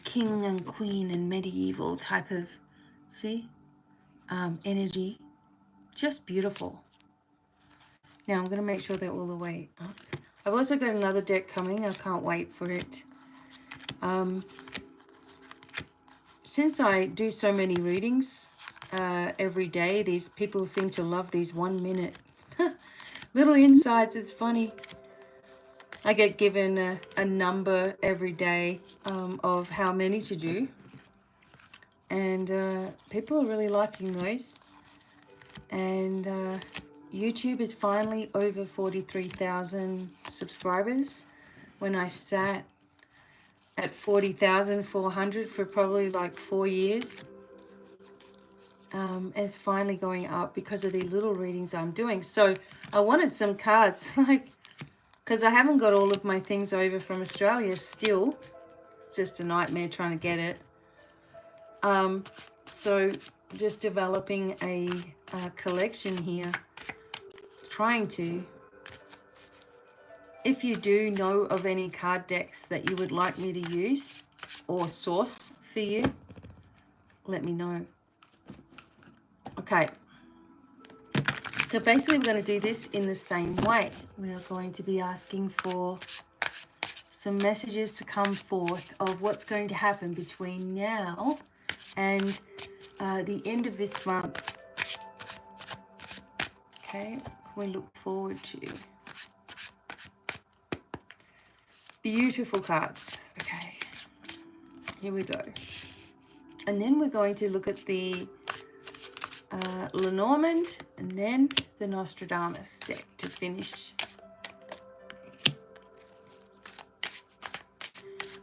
king and queen and medieval type of, see, energy. Just beautiful. Now I'm going to make sure they're all the way up. I've also got another deck coming. I can't wait for it. Since I do so many readings every day, these people seem to love these 1 minute little insights. It's funny. I get given a number every day of how many to do. And people are really liking those. And YouTube is finally over 43,000 subscribers. When I sat at 40,400 for probably like 4 years. It's finally going up because of the little readings I'm doing. So I wanted some cards, like, because I haven't got all of my things over from Australia still. It's just a nightmare trying to get it. So just developing a collection here. Trying to. If you do know of any card decks that you would like me to use or source for you, let me know. Okay. So basically we're going to do this in the same way. We are going to be asking for some messages to come forth of what's going to happen between now and the end of this month. Okay, we look forward to. Beautiful cards. Okay, here we go. And then we're going to look at the Lenormand and then the Nostradamus deck to finish.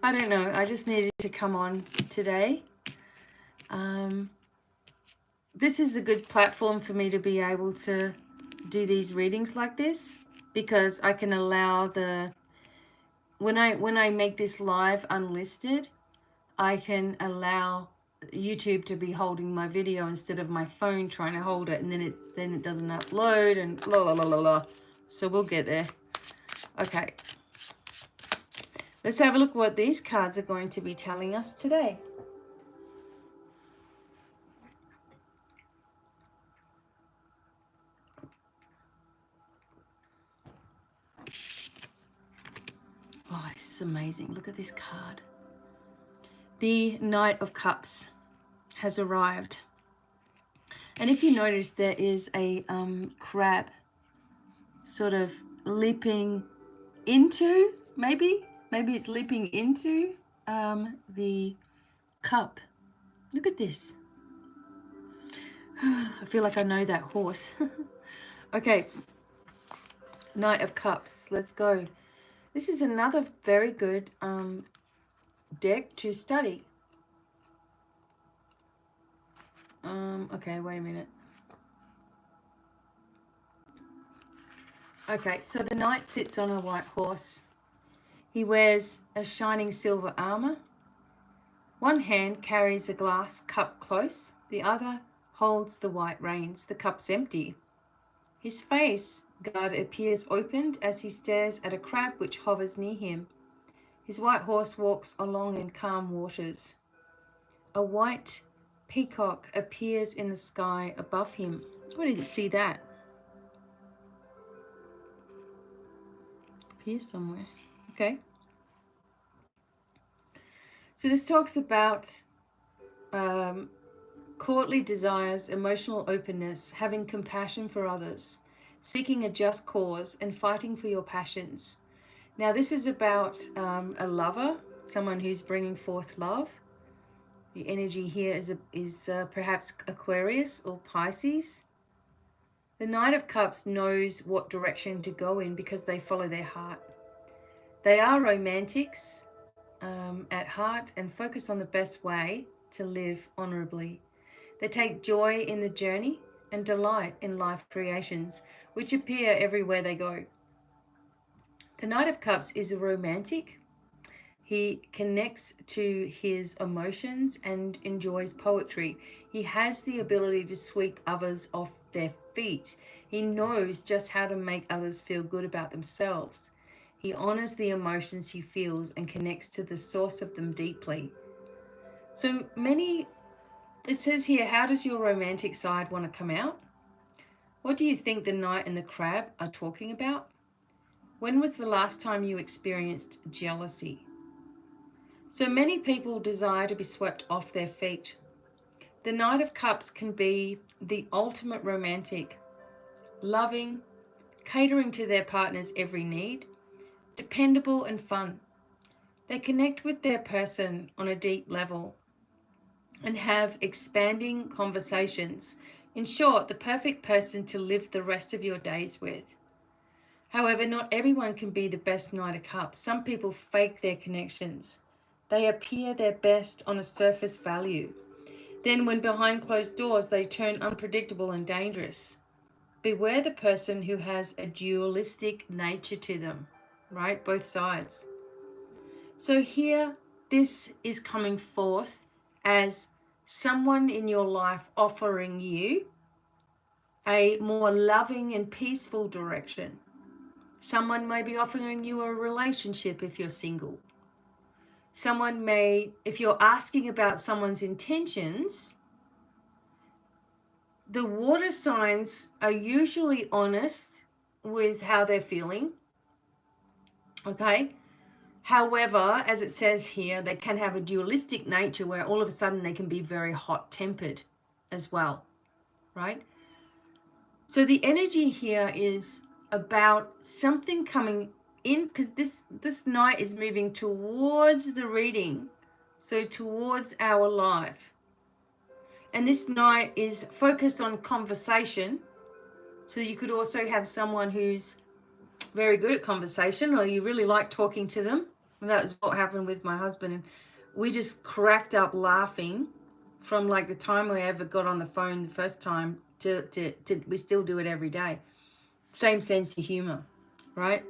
I don't know, I just needed to come on today. This is a good platform for me to be able to do these readings like this, because I can allow the when I make this live unlisted, I can allow YouTube to be holding my video instead of my phone trying to hold it, and then it doesn't upload and la la la la la. So we'll get there. Okay. Let's have a look what these cards are going to be telling us today. Oh, this is amazing. Look at this card. The Knight of Cups has arrived. And if you notice, there is a crab sort of leaping into, maybe it's leaping into the cup. Look at this. I feel like I know that horse. Okay. Knight of Cups. Let's go. This is another very good deck to study. Okay, wait a minute. Okay, so the knight sits on a white horse. He wears a shining silver armor. One hand carries a glass cup close. The other holds the white reins. The cup's empty. His face guard appears opened as he stares at a crab which hovers near him. His white horse walks along in calm waters. A white peacock appears in the sky above him. Oh, I didn't see that. Appears somewhere. Okay. So this talks about courtly desires, emotional openness, having compassion for others, seeking a just cause, and fighting for your passions. Now this is about a lover, someone who's bringing forth love. The energy here is perhaps Aquarius or Pisces. The Knight of Cups knows what direction to go in because they follow their heart. They are romantics at heart and focus on the best way to live honorably. They take joy in the journey and delight in life creations, which appear everywhere they go. The Knight of Cups is a romantic. He connects to his emotions and enjoys poetry. He has the ability to sweep others off their feet. He knows just how to make others feel good about themselves. He honors the emotions he feels and connects to the source of them deeply. So many, it says here, how does your romantic side want to come out? What do you think the Knight and the Crab are talking about? When was the last time you experienced jealousy? So many people desire to be swept off their feet. The Knight of Cups can be the ultimate romantic, loving, catering to their partner's every need, dependable and fun. They connect with their person on a deep level and have expanding conversations. In short, the perfect person to live the rest of your days with. However, not everyone can be the best Knight of Cups. Some people fake their connections. They appear their best on a surface value. Then when behind closed doors, they turn unpredictable and dangerous. Beware the person who has a dualistic nature to them, right? Both sides. So here, this is coming forth as someone in your life offering you a more loving and peaceful direction. Someone may be offering you a relationship if you're single. Someone may, if you're asking about someone's intentions, the water signs are usually honest with how they're feeling. Okay? However, as it says here, they can have a dualistic nature where all of a sudden they can be very hot-tempered as well, right? So the energy here is about something coming in, because this Knight is moving towards the reading, so towards our life. And this Knight is focused on conversation. So you could also have someone who's very good at conversation, or you really like talking to them. And that was what happened with my husband. And we just cracked up laughing from like the time we ever got on the phone the first time to we still do it every day. Same sense of humor, right?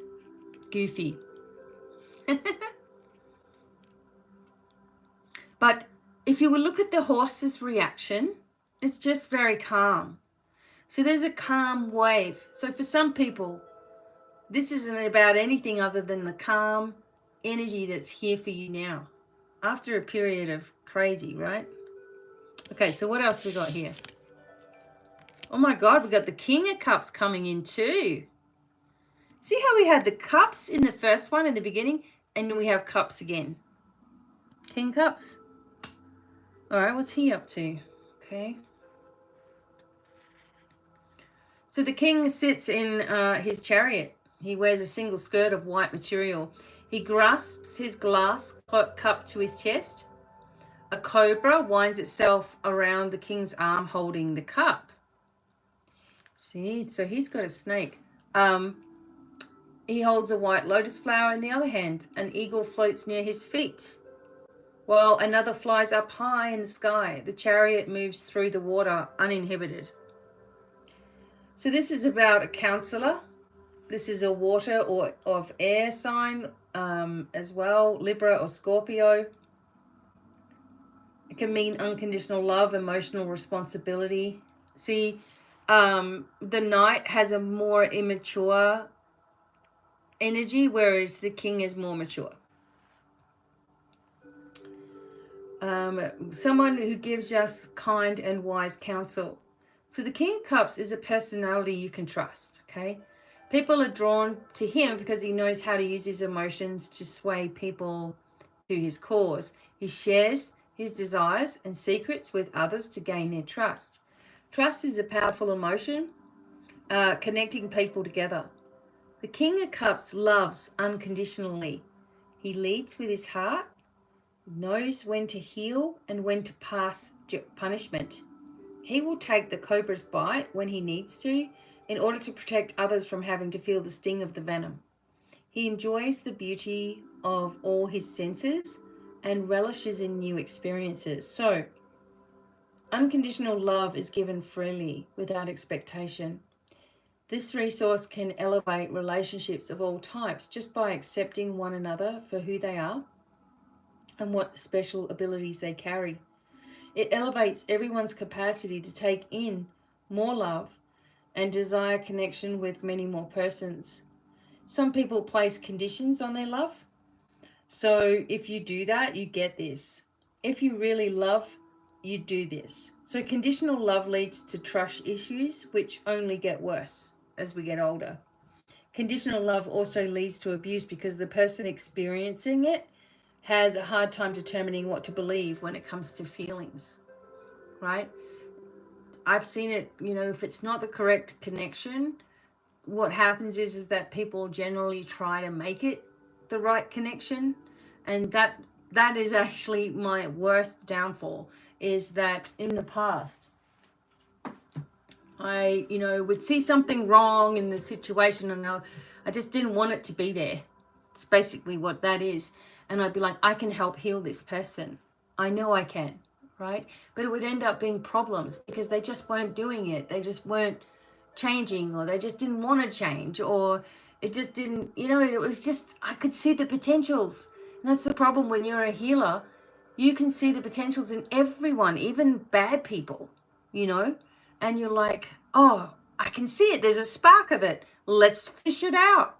Goofy. But if you would look at the horse's reaction, it's just very calm. So there's a calm wave. So for some people, this isn't about anything other than the calm energy that's here for you now, after a period of crazy, right? Okay, so what else we got here? Oh my God, we got the King of Cups coming in too. See how we had the cups in the first one in the beginning, and then we have cups again. King Cups. All right, what's he up to? Okay. So the king sits in his chariot. He wears a single skirt of white material. He grasps his glass cup to his chest. A cobra winds itself around the king's arm holding the cup. See, so he's got a snake. He holds a white lotus flower in the other hand. An eagle floats near his feet, while another flies up high in the sky. The chariot moves through the water uninhibited. So this is about a counselor. This is a water or of air sign as well, Libra or Scorpio. It can mean unconditional love, emotional responsibility. See, the Knight has a more immature energy, whereas the King is more mature. Someone who gives us kind and wise counsel. So the King of Cups is a personality you can trust, okay? People are drawn to him because he knows how to use his emotions to sway people to his cause. He shares his desires and secrets with others to gain their trust. Trust is a powerful emotion, connecting people together. The King of Cups loves unconditionally. He leads with his heart, knows when to heal and when to pass punishment. He will take the cobra's bite when he needs to in order to protect others from having to feel the sting of the venom. He enjoys the beauty of all his senses and relishes in new experiences. So, unconditional love is given freely without expectation. This resource can elevate relationships of all types just by accepting one another for who they are and what special abilities they carry. It elevates everyone's capacity to take in more love and desire connection with many more persons. Some people place conditions on their love. So if you do that, you get this. If you really love, you do this. So conditional love leads to trust issues, which only get worse as we get older. Conditional love also leads to abuse because the person experiencing it has a hard time determining what to believe when it comes to feelings, right? I've seen it, if it's not the correct connection, what happens is that people generally try to make it the right connection, and that is actually my worst downfall, is that in the past I would see something wrong in the situation, and I just didn't want it to be there. It's basically what that is. And I'd be like, I can help heal this person, I know I can, right? But it would end up being problems because they just weren't doing it, they just weren't changing, or they just didn't want to change, or it just didn't, it was just, I could see the potentials. And that's the problem when you're a healer. You can see the potentials in everyone, even bad people, and you're like, oh, I can see it, there's a spark of it, let's fish it out.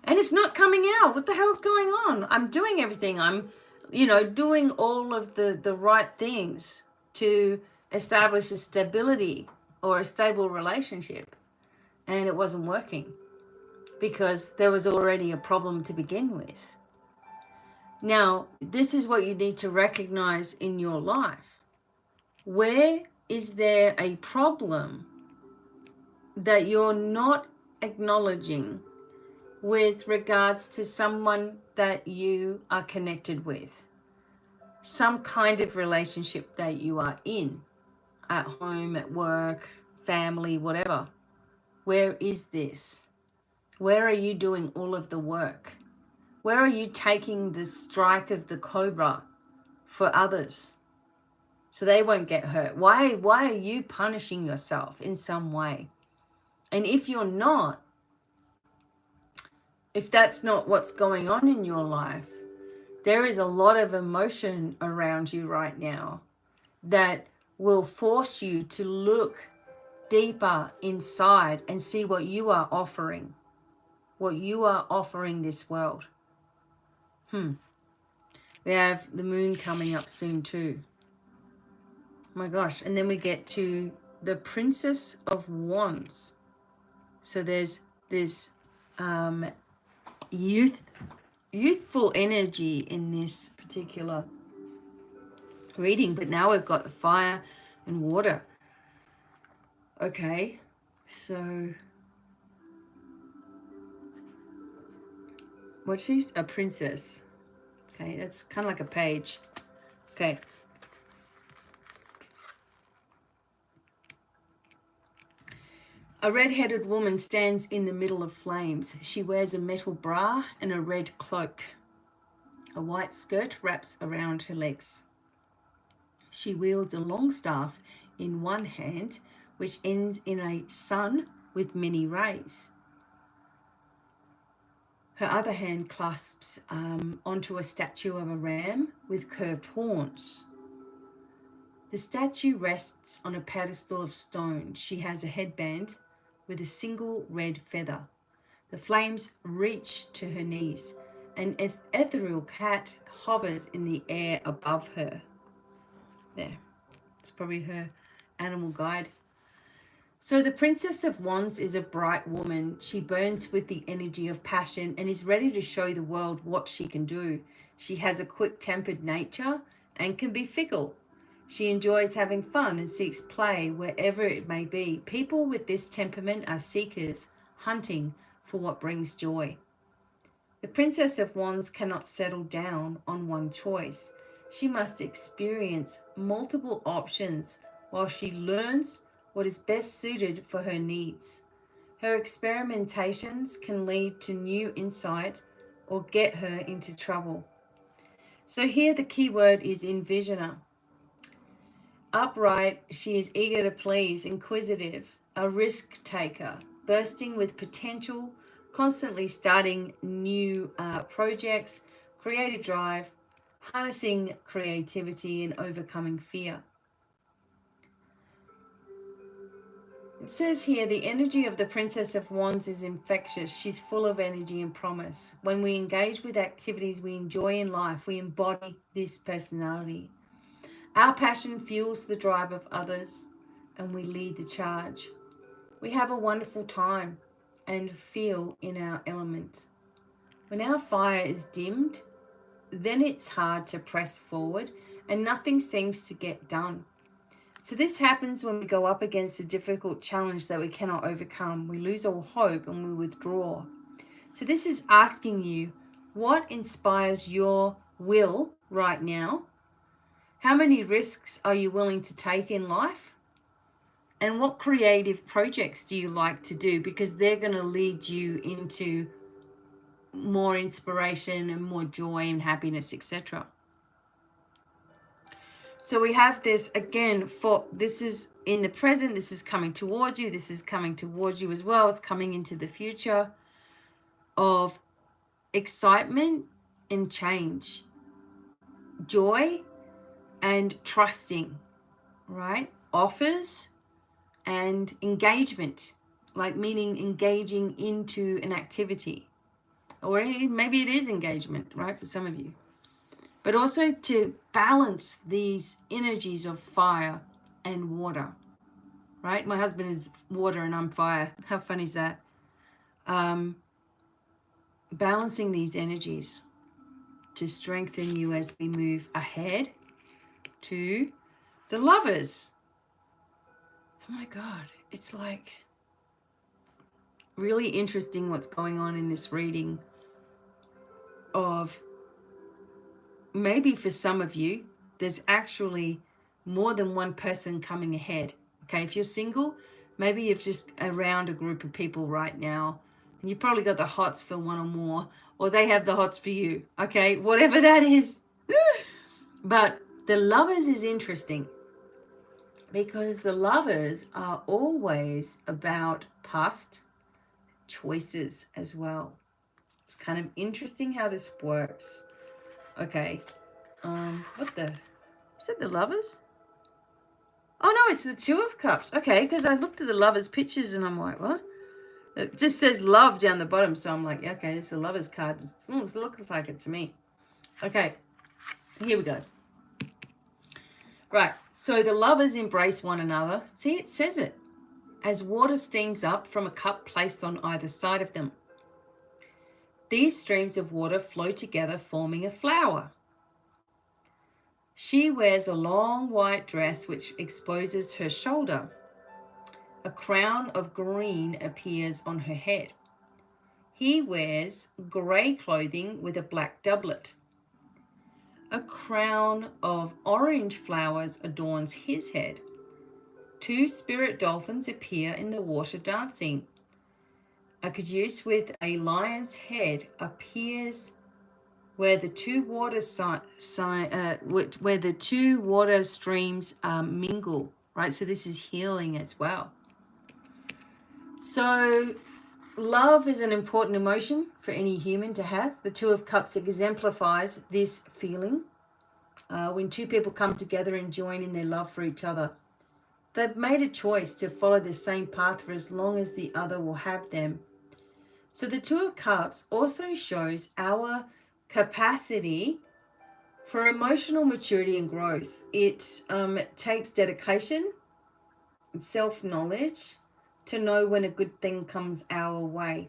And it's not coming out. What the hell's going on? I'm doing everything, I'm doing all of the right things to establish a stability or a stable relationship, and it wasn't working because there was already a problem to begin with. Now, this is what you need to recognize in your life. Where is there a problem that you're not acknowledging with regards to someone that you are connected with? Some kind of relationship that you are in, at home, at work, family, whatever. Where is this? Where are you doing all of the work? Where are you taking the strike of the cobra for others so they won't get hurt? Why are you punishing yourself in some way? And if you're not, if that's not what's going on in your life, there is a lot of emotion around you right now that will force you to look deeper inside and see what you are offering, this world. We have the moon coming up soon too. Oh my gosh. And then we get to the Princess of Wands. So there's this youthful energy in this particular reading, but now we've got the fire and water. Okay, so what, she's a princess. Okay, that's kind of like a page. Okay. A red-headed woman stands in the middle of flames. She wears a metal bra and a red cloak. A white skirt wraps around her legs. She wields a long staff in one hand, which ends in a sun with many rays. Her other hand clasps onto a statue of a ram with curved horns. The statue rests on a pedestal of stone. She has a headband with a single red feather. The flames reach to her knees. An ethereal cat hovers in the air above her. There, it's probably her animal guide. So the Princess of Wands is a bright woman. She burns with the energy of passion and is ready to show the world what she can do. She has a quick-tempered nature and can be fickle. She enjoys having fun and seeks play wherever it may be. People with this temperament are seekers, hunting for what brings joy. The Princess of Wands cannot settle down on one choice. She must experience multiple options while she learns what is best suited for her needs. Her experimentations can lead to new insight or get her into trouble. So here the key word is envisioner. Upright, she is eager to please, inquisitive, a risk taker, bursting with potential, constantly starting new projects, creative drive, harnessing creativity and overcoming fear. It says here, the energy of the Princess of Wands is infectious. She's full of energy and promise. When we engage with activities we enjoy in life, we embody this personality. Our passion fuels the drive of others, and we lead the charge. We have a wonderful time and feel in our element. When our fire is dimmed, then it's hard to press forward and nothing seems to get done. So this happens when we go up against a difficult challenge that we cannot overcome. We lose all hope and we withdraw. So this is asking you, what inspires your will right now? How many risks are you willing to take in life? And what creative projects do you like to do? Because they're going to lead you into more inspiration and more joy and happiness, etc. So we have this again, for this is in the present, this is coming towards you, this is coming towards you as well. It's coming into the future of excitement and change, joy and trusting, right? Offers and engagement, like meaning engaging into an activity, or maybe it is engagement, right, for some of you. But also to balance these energies of fire and water, right? My husband is water and I'm fire. How fun is that? Balancing these energies to strengthen you as we move ahead to the Lovers. Oh my God, it's like really interesting what's going on in this reading of, maybe for some of you, there's actually more than one person coming ahead. Okay, if you're single, maybe you're just around a group of people right now, and you've probably got the hots for one or more, or they have the hots for you. Okay, whatever that is. But the Lovers is interesting because the Lovers are always about past choices as well. It's kind of interesting how this works. Okay. What the? Is it the Lovers? Oh no, it's the Two of Cups. Okay, because I looked at the Lovers pictures and I'm like, what? It just says love down the bottom, so I'm like, yeah, okay, it's a Lovers card. It looks like it to me. Okay, here we go. Right, so the Lovers embrace one another. See, it says it. As water steams up from a cup placed on either side of them. These streams of water flow together, forming a flower. She wears a long white dress which exposes her shoulder. A crown of green appears on her head. He wears grey clothing with a black doublet. A crown of orange flowers adorns his head. Two spirit dolphins appear in the water dancing. A caduceus with a lion's head appears where the two water streams mingle, right? So this is healing as well. So love is an important emotion for any human to have. The Two of Cups exemplifies this feeling. When two people come together and join in their love for each other, they've made a choice to follow the same path for as long as the other will have them. So the Two of Cups also shows our capacity for emotional maturity and growth. It takes dedication and self-knowledge to know when a good thing comes our way.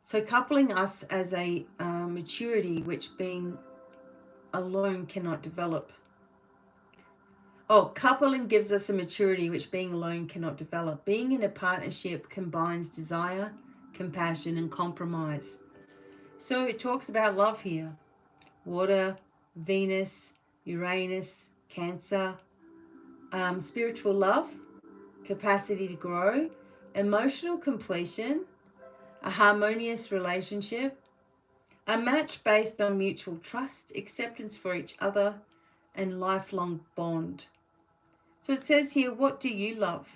So coupling us as a maturity which being alone cannot develop. Coupling gives us a maturity which being alone cannot develop. Being in a partnership combines desire, compassion, and compromise. So it talks about love here. Water, Venus, Uranus, Cancer, spiritual love, capacity to grow, emotional completion, a harmonious relationship, a match based on mutual trust, acceptance for each other, and lifelong bond. So it says here, what do you love?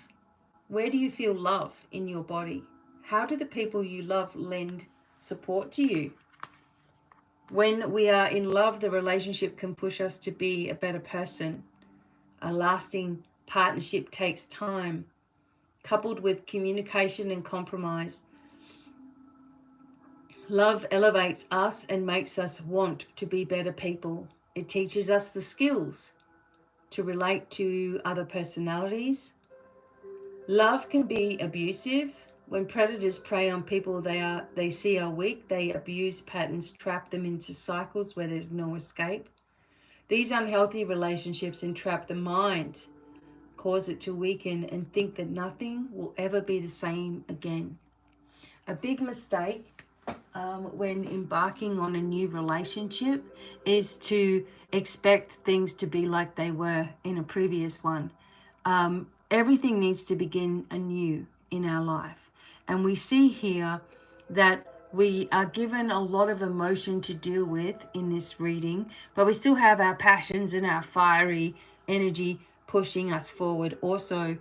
Where do you feel love in your body? How do the people you love lend support to you? When we are in love, the relationship can push us to be a better person. A lasting partnership takes time, coupled with communication and compromise. Love elevates us and makes us want to be better people. It teaches us the skills to relate to other personalities. Love can be abusive. When predators prey on people they see are weak, they abuse patterns, trap them into cycles where there's no escape. These unhealthy relationships entrap the mind, cause it to weaken and think that nothing will ever be the same again. A big mistake when embarking on a new relationship is to expect things to be like they were in a previous one. Everything needs to begin anew in our life. And we see here that we are given a lot of emotion to deal with in this reading, but we still have our passions and our fiery energy pushing us forward also.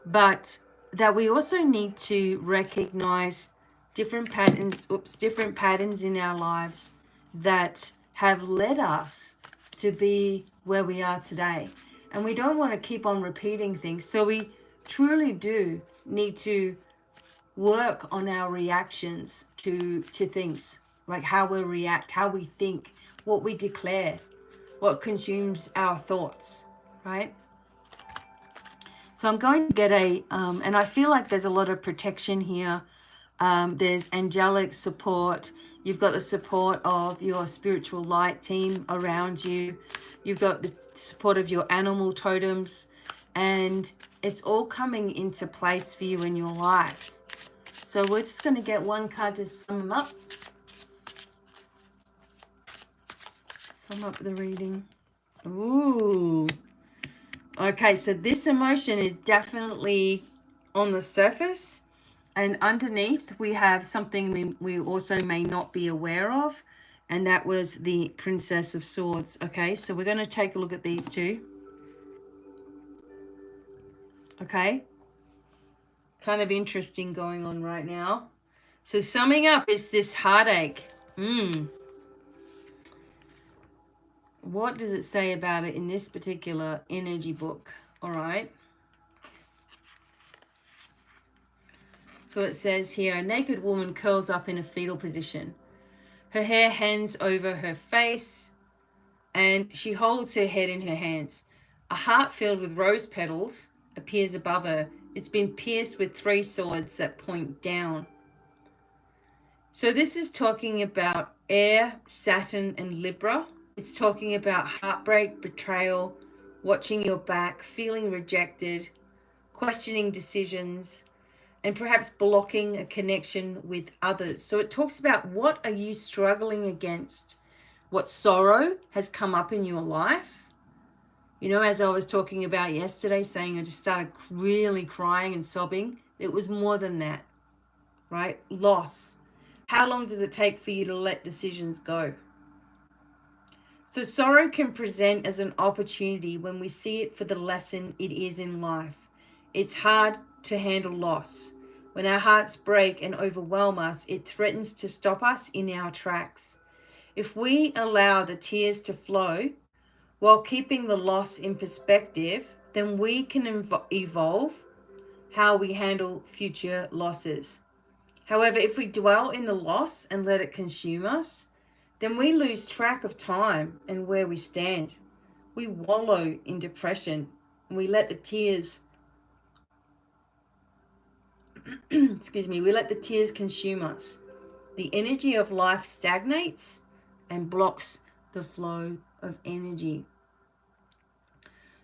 But that we also need to recognize different patterns in our lives that have led us to be where we are today. And we don't want to keep on repeating things. So we truly do need to work on our reactions to things, like how we react, how we think, what we declare, what consumes our thoughts, right? So I'm going to get and I feel like there's a lot of protection here. There's angelic support. You've got the support of your spiritual light team around you. You've got the support of your animal totems. And it's all coming into place for you in your life. So we're just going to get one card to sum them up. Sum up the reading. Ooh. Okay, so this emotion is definitely on the surface. And underneath, we have something we also may not be aware of. And that was the Princess of Swords. Okay, so we're going to take a look at these two. Okay. Kind of interesting going on right now. So summing up is this heartache. What does it say about it in this particular energy book? All right. So it says here, a naked woman curls up in a fetal position. Her hair hangs over her face and she holds her head in her hands. A heart filled with rose petals appears above her. It's been pierced with 3 swords that point down. So this is talking about air, Saturn, and Libra. It's talking about heartbreak, betrayal, watching your back, feeling rejected, questioning decisions, and perhaps blocking a connection with others. So it talks about what are you struggling against? What sorrow has come up in your life? You know, as I was talking about yesterday, saying I just started really crying and sobbing. It was more than that, right? Loss. How long does it take for you to let decisions go? So sorrow can present as an opportunity when we see it for the lesson it is in life. It's hard to handle loss. When our hearts break and overwhelm us, it threatens to stop us in our tracks. If we allow the tears to flow while keeping the loss in perspective, then we can evolve how we handle future losses. However, if we dwell in the loss and let it consume us, then we lose track of time and where we stand. We wallow in depression and we let the tears we let the tears consume us. The energy of life stagnates and blocks the flow of energy.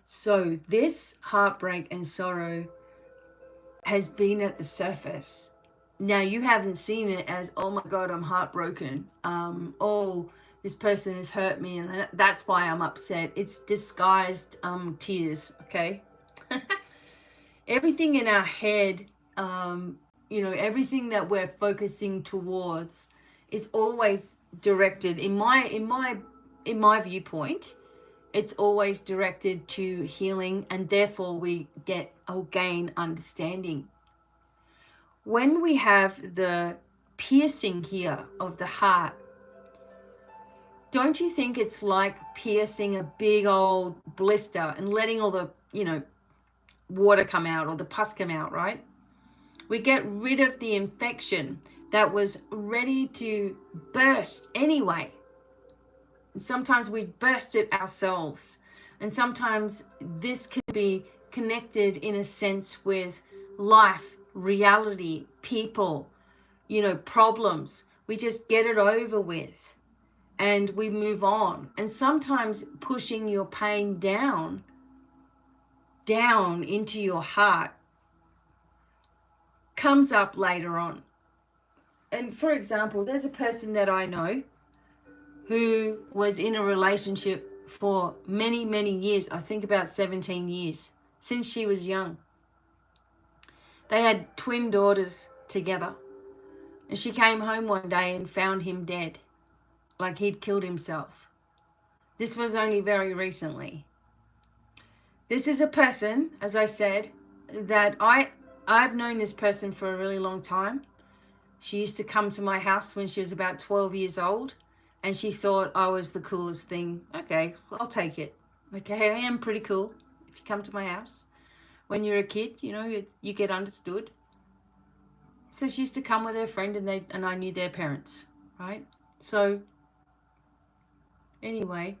So this heartbreak and sorrow has been at the surface. Now you haven't seen it as, oh my God, I'm heartbroken. Oh, this person has hurt me and that's why I'm upset. It's disguised tears, okay? Everything in our head, everything that we're focusing towards is always directed, in my viewpoint, it's always directed to healing, and therefore we get or gain understanding. When we have the piercing here of the heart, don't you think it's like piercing a big old blister and letting all the, water come out or the pus come out, right? We get rid of the infection that was ready to burst anyway. And sometimes we burst it ourselves. And sometimes this can be connected in a sense with life, reality, people, problems. We just get it over with and we move on. And sometimes pushing your pain down into your heart comes up later on. And for example, there's a person that I know who was in a relationship for many, many years. I think about 17 years, since she was young. They had twin daughters together. And she came home one day and found him dead, like he'd killed himself. This was only very recently. This is a person, as I said, that I've known this person for a really long time. She used to come to my house when she was about 12 years old, and she thought I was the coolest thing. Okay, I'll take it. Okay, I am pretty cool if you come to my house. When you're a kid, you get understood. So she used to come with her friend, and I knew their parents, right? So anyway,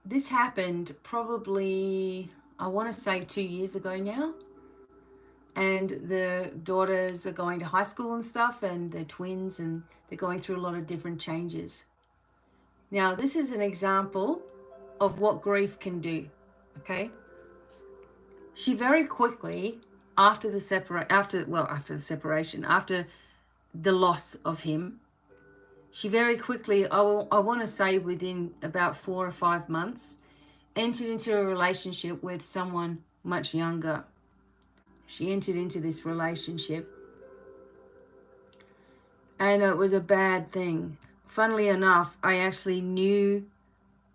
this happened probably, I want to say 2 years ago now. And the daughters are going to high school and stuff, and they're twins, and they're going through a lot of different changes. Now, this is an example of what grief can do, okay? She very quickly, after the loss of him, she very quickly, I want to say within about 4 or 5 months, entered into a relationship with someone much younger. She entered into this relationship, and it was a bad thing. Funnily enough, I actually knew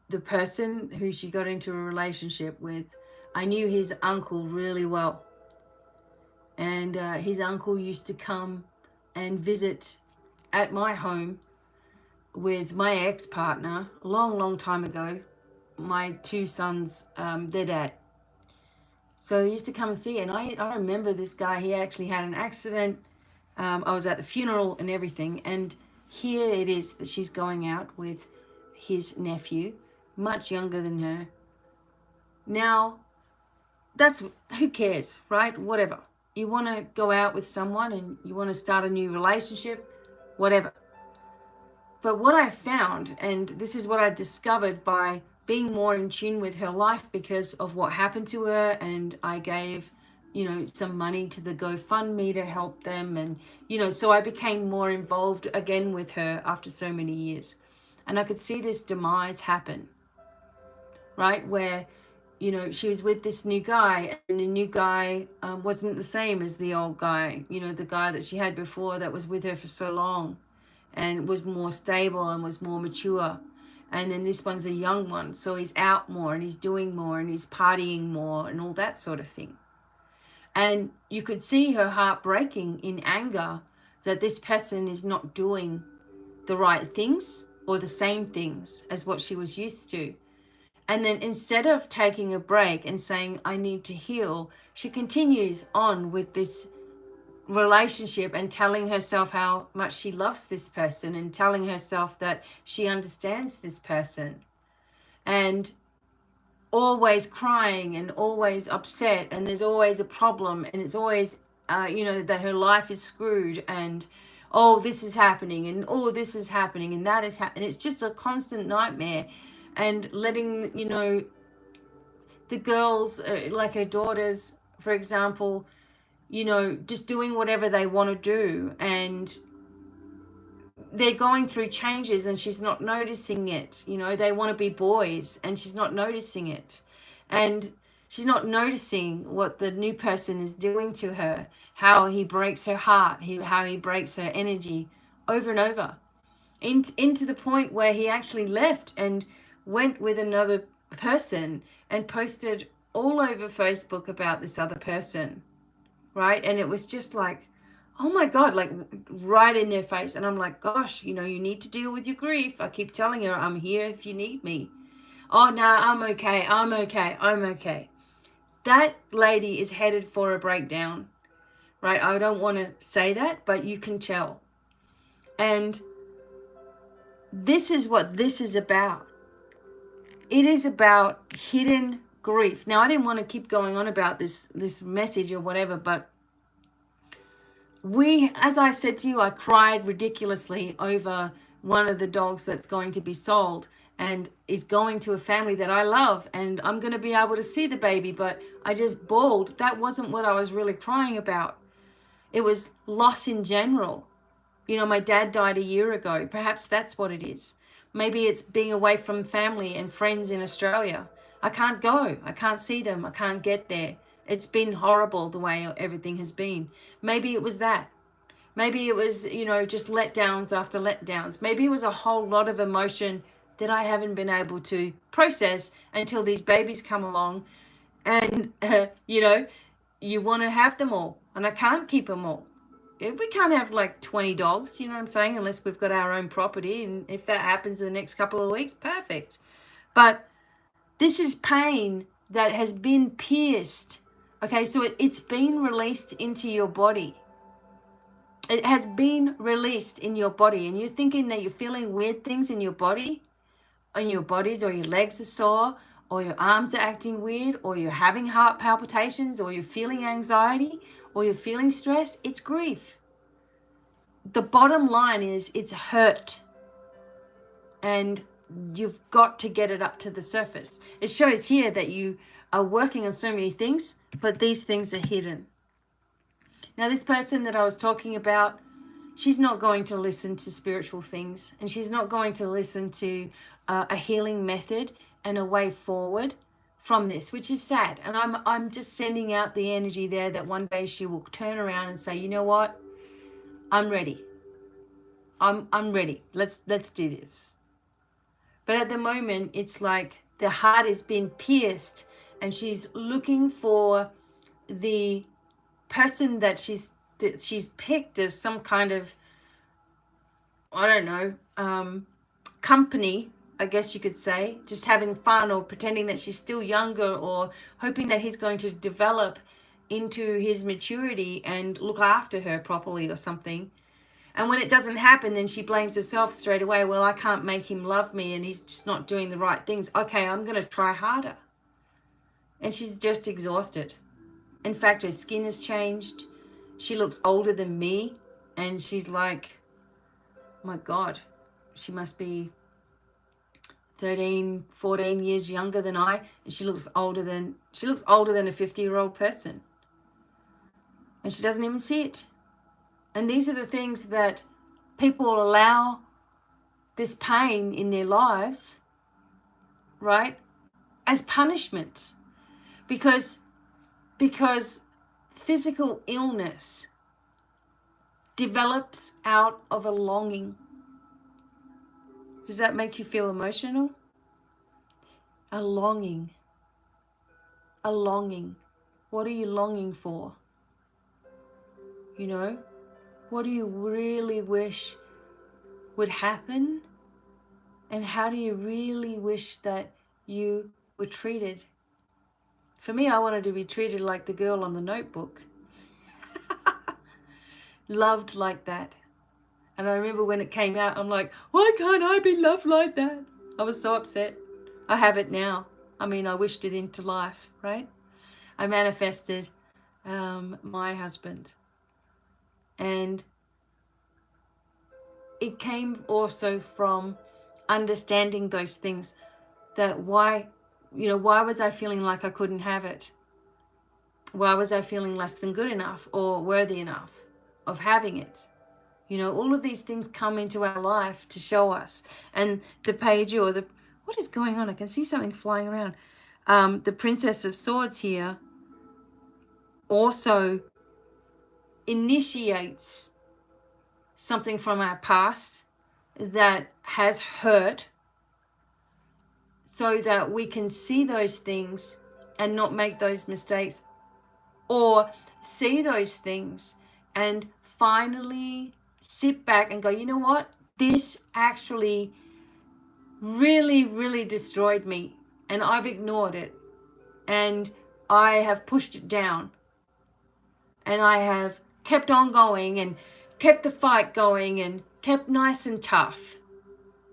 the person who she got into a relationship with. I knew his uncle really well. And his uncle used to come and visit at my home with my ex-partner a long, long time ago. My 2 sons, their dad. So he used to come and see, and I remember this guy. He actually had an accident. I was at the funeral and everything, and here it is that she's going out with his nephew, much younger than her. Now, who cares, right? Whatever. You want to go out with someone and you want to start a new relationship, whatever. But what I found, and this is what I discovered by being more in tune with her life because of what happened to her, and I gave, some money to the GoFundMe to help them, and, so I became more involved again with her after so many years. And I could see this demise happen, right? Where, she was with this new guy, and the new guy wasn't the same as the old guy, the guy that she had before that was with her for so long and was more stable and was more mature. And then this one's a young one, so he's out more and he's doing more and he's partying more and all that sort of thing. And you could see her heart breaking in anger that this person is not doing the right things or the same things as what she was used to. And then instead of taking a break and saying, I need to heal, she continues on with this relationship and telling herself how much she loves this person and telling herself that she understands this person, and always crying and always upset, and there's always a problem, and it's always that her life is screwed, and this is happening, and this is happening, and that is happening. It's just a constant nightmare. And letting the girls, like her daughters, for example, just doing whatever they want to do, and they're going through changes and she's not noticing it. They want to be boys and she's not noticing it. And she's not noticing what the new person is doing to her, how he breaks her heart, how he breaks her energy over and over, into the point where he actually left and went with another person and posted all over Facebook about this other person. Right? And it was just like, oh my God, like right in their face. And I'm like, gosh, you need to deal with your grief. I keep telling her, I'm here if you need me. Oh, no, I'm okay. that lady is headed for a breakdown, right? I don't want to say that, but you can tell. And this is what this is about. It is about hidden grief. Now, I didn't want to keep going on about this message or whatever, but as I said to you, I cried ridiculously over one of the dogs that's going to be sold and is going to a family that I love, and I'm going to be able to see the baby, but I just bawled. That wasn't what I was really crying about. It was loss in general. You know, my dad died a year ago. Perhaps that's what it is. Maybe it's being away from family and friends in Australia. I can't go. I can't see them. I can't get there. It's been horrible the way everything has been. Maybe it was that. Maybe it was, you know, just letdowns after letdowns. Maybe it was a whole lot of emotion that I haven't been able to process until these babies come along. And, you know, you want to have them all. And I can't keep them all. We can't have like 20 dogs, you know what I'm saying, unless we've got our own property. And if that happens in the next couple of weeks, perfect. But this is pain that has been pierced. Okay, so it's been released into your body. It has been released in your body. And you're thinking that you're feeling weird things in your body, in your bodies, or your legs are sore, or your arms are acting weird, or you're having heart palpitations, or you're feeling anxiety, or you're feeling stress. It's grief. The bottom line is it's hurt. And you've got to get it up to the surface. It shows here that you are working on so many things, but these things are hidden. Now, this person that I was talking about, she's not going to listen to spiritual things, and she's not going to listen to a healing method and a way forward from this, which is sad. And I'm just sending out the energy there that one day she will turn around and say, you know what? I'm ready. I'm ready. Let's do this. But at the moment, it's like the heart has been pierced, and she's looking for the person that she's picked as some kind of, I don't know, company, I guess you could say, just having fun or pretending that she's still younger, or hoping that he's going to develop into his maturity and look after her properly or something. And when it doesn't happen, then she blames herself straight away. Well, I can't make him love me, and he's just not doing the right things. Okay, I'm going to try harder. And she's just exhausted. In fact, her skin has changed. She looks older than me. And she's like, my God, she must be 13, 14 years younger than I. And she looks older than a 50-year-old person. And she doesn't even see it. And these are the things that people allow this pain in their lives, right, as punishment. Because physical illness develops out of a longing. Does that make you feel emotional? A longing. A longing. What are you longing for? You know? What do you really wish would happen? And how do you really wish that you were treated? For me, I wanted to be treated like the girl on the Notebook. Loved like that. And I remember when it came out, I'm like, why can't I be loved like that? I was so upset. I have it now. I mean, I wished it into life, right? I manifested my husband. And it came also from understanding those things, that why was I feeling like I couldn't have it? Why was I feeling less than good enough or worthy enough of having it? You know, all of these things come into our life to show us. And the page, or what is going on? I can see something flying around. The Princess of Swords here also initiates something from our past that has hurt, so that we can see those things and not make those mistakes, or see those things and finally sit back and go, you know what? This actually really, really destroyed me, and I've ignored it. And I have pushed it down, and I have kept on going and kept the fight going and kept nice and tough,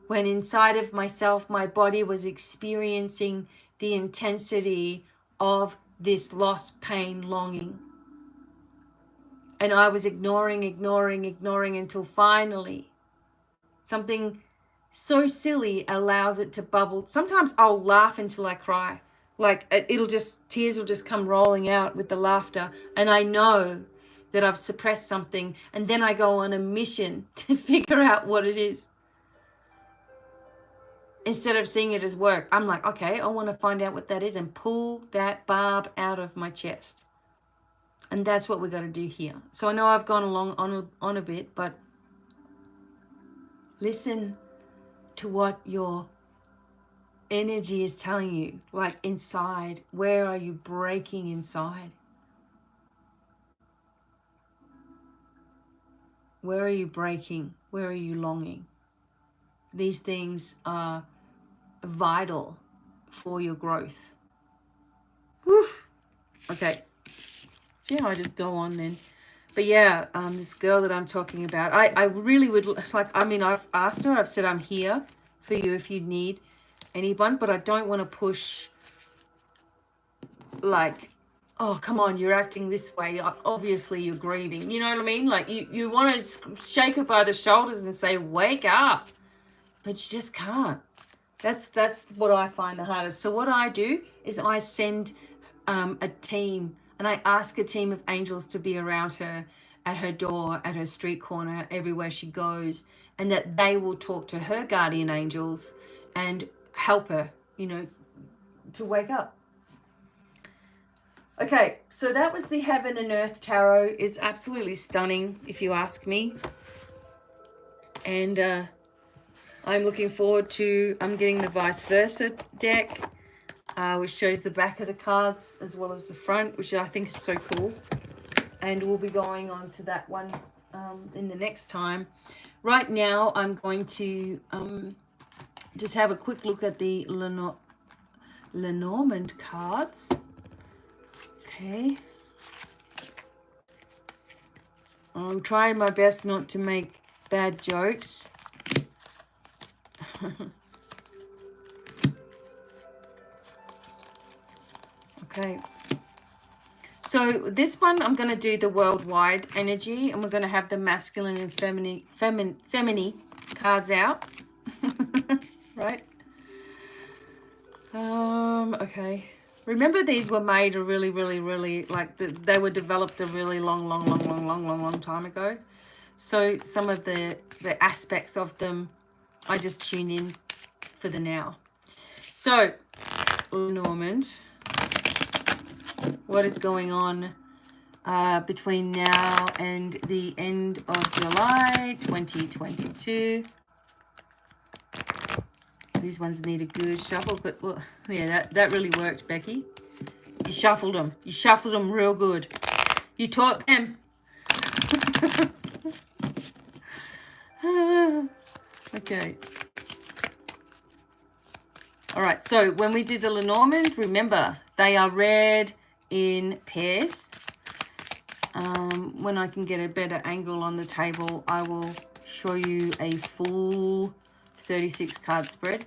when inside of myself, my body was experiencing the intensity of this loss, pain, longing. And I was ignoring until finally something so silly allows it to bubble. Sometimes I'll laugh until I cry. Like tears will just come rolling out with the laughter. And I know that I've suppressed something. And then I go on a mission to figure out what it is. Instead of seeing it as work, I'm like, okay, I want to find out what that is and pull that barb out of my chest. And that's what we're going to do here. So I know I've gone along on a bit, but listen to what your energy is telling you, like inside. Where are you breaking inside? Where are you breaking? Where are you longing? These things are vital for your growth. Whew. Okay. See how I just go on then. But yeah, this girl that I'm talking about, I really would like, I mean, I've asked her, I've said I'm here for you if you need anyone, but I don't want to push like, oh, come on, you're acting this way. Obviously you're grieving. You know what I mean? Like you want to shake her by the shoulders and say, wake up. But you just can't. That's what I find the hardest. So what I do is I send a team, and I ask a team of angels to be around her, at her door, at her street corner, everywhere she goes, and that they will talk to her guardian angels and help her, you know, to wake up. Okay, so that was the Heaven and Earth Tarot. It's absolutely stunning, if you ask me. And I'm looking forward to getting the Vice Versa deck, which shows the back of the cards as well as the front, which I think is so cool. And we'll be going on to that one in the next time. Right now, I'm going to just have a quick look at the Lenormand Cards. Okay. I'm trying my best not to make bad jokes. Okay. So this one, I'm going to do the worldwide energy, and we're going to have the masculine and feminine cards out. Right? Okay. Remember, these were made a really, like they were developed a really long time ago. So some of the aspects of them, I just tune in for the now. So, Lenormand, what is going on between now and the end of July 2022? These ones need a good shuffle. Well, yeah, that really worked, Becky. You shuffled them. You shuffled them real good. You taught them. Okay. All right, so when we do the Lenormand, remember, they are read in pairs. When I can get a better angle on the table, I will show you a full 36 card spread.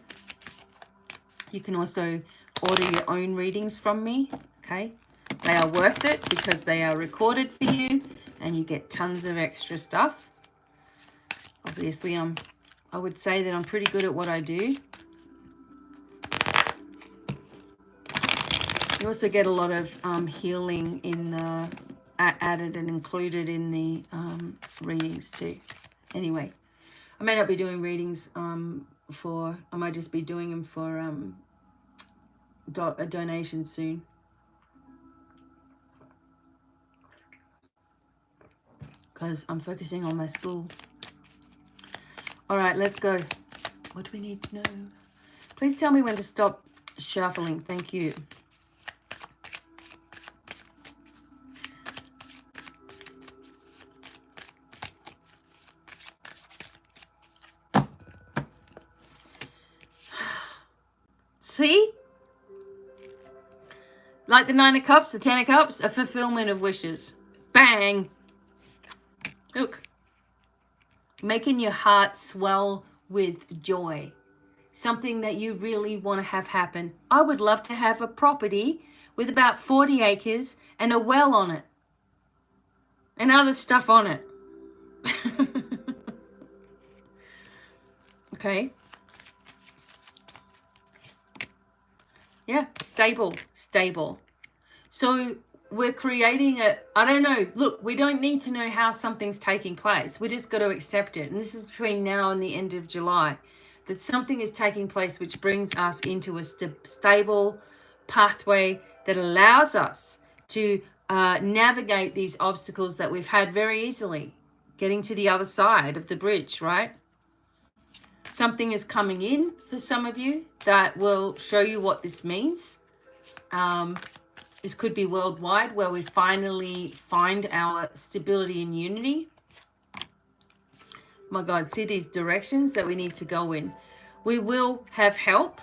You can also order your own readings from me, okay? They are worth it because they are recorded for you and you get tons of extra stuff. Obviously, I would say that I'm pretty good at what I do. You also get a lot of healing in the added and included in the readings too. Anyway, I may not be doing readings I might just be doing them for a donation soon. Because I'm focusing on my school. All right, let's go. What do we need to know? Please tell me when to stop shuffling. Thank you. See? Like the Nine of Cups, the Ten of Cups, a fulfillment of wishes. Bang. Look. Making your heart swell with joy. Something that you really want to have happen. I would love to have a property with about 40 acres and a well on it. And other stuff on it. Okay. Yeah, stable. So we're creating I don't know, look, we don't need to know how something's taking place. We just got to accept it. And this is between now and the end of July, that something is taking place which brings us into a stable pathway that allows us to navigate these obstacles that we've had very easily, getting to the other side of the bridge, right? Something is coming in for some of you that will show you what this means. This could be worldwide, where we finally find our stability and unity. My God, see these directions that we need to go in. We will have help,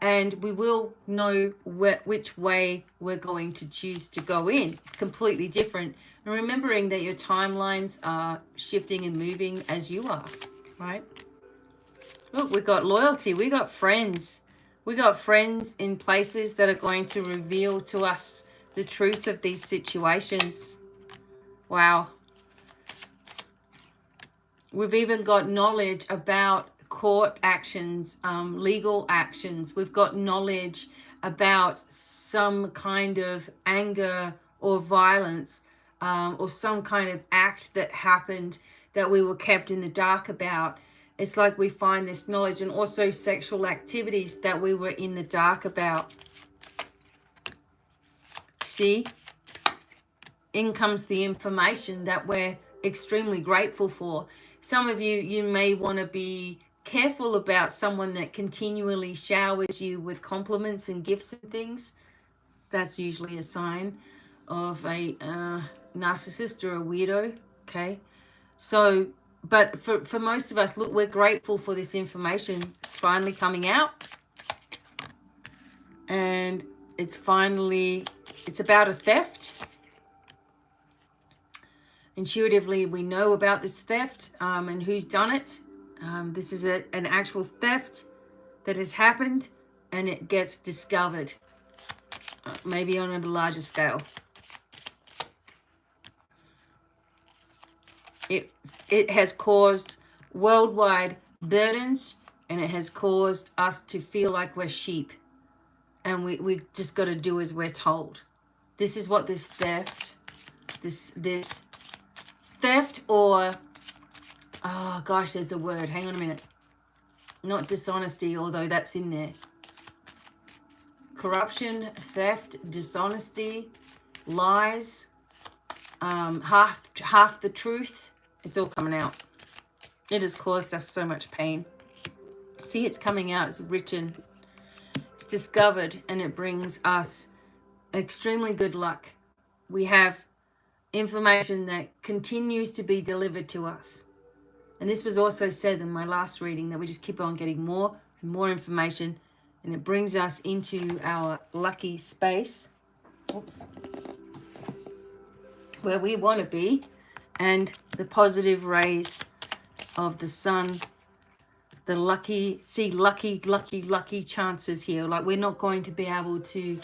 and we will know which way we're going to choose to go in. It's completely different. And remembering that your timelines are shifting and moving as you are, right? Look, we got loyalty. We got friends. We got friends in places that are going to reveal to us the truth of these situations. Wow. We've even got knowledge about court actions, legal actions. We've got knowledge about some kind of anger or violence, or some kind of act that happened that we were kept in the dark about. It's like we find this knowledge, and also sexual activities that we were in the dark about. See? In comes the information that we're extremely grateful for. Some of you may want to be careful about someone that continually showers you with compliments and gifts and things. That's usually a sign of a narcissist or a weirdo, okay? So, but for most of us, look, we're grateful for this information. It's finally coming out. And it's about a theft. Intuitively, we know about this theft and who's done it. This is an actual theft that has happened, and it gets discovered, maybe on a larger scale. It has caused worldwide burdens, and it has caused us to feel like we're sheep, and we just got to do as we're told. This is what this theft, this theft, or oh gosh, there's a word. Hang on a minute. Not dishonesty, although that's in there. Corruption, theft, dishonesty, lies, half the truth. It's all coming out. It has caused us so much pain. See, it's coming out. It's written. It's discovered, and it brings us extremely good luck. We have information that continues to be delivered to us. And this was also said in my last reading, that we just keep on getting more and more information, and it brings us into our lucky space. Oops. Where we want to be, and the positive rays of the sun, the lucky chances here. Like, we're not going to be able to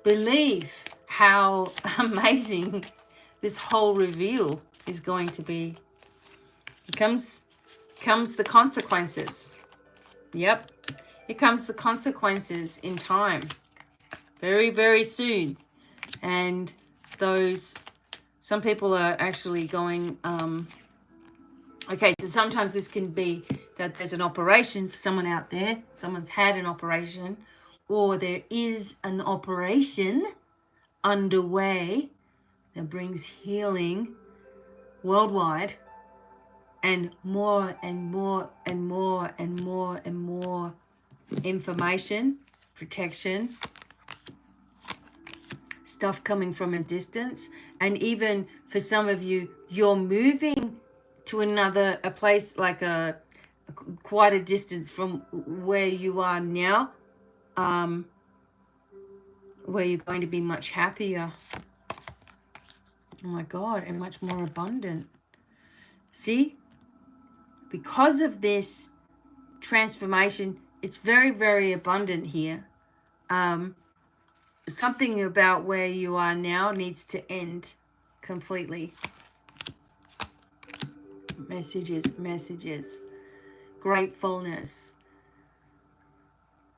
believe how amazing this whole reveal is going to be. Here comes the consequences. Yep. Here comes the consequences in time. Very, very soon. And some people are actually going, okay, so sometimes this can be that there's an operation for someone out there. Someone's had an operation, or there is an operation underway that brings healing worldwide, and more and more and more and more and more information, protection, stuff coming from a distance. And even for some of you, you're moving to a place like quite a distance from where you are now, where you're going to be much happier. Oh my God, and much more abundant. See? Because of this transformation, it's very, very abundant here. Something about where you are now needs to end completely. Messages, messages. Gratefulness.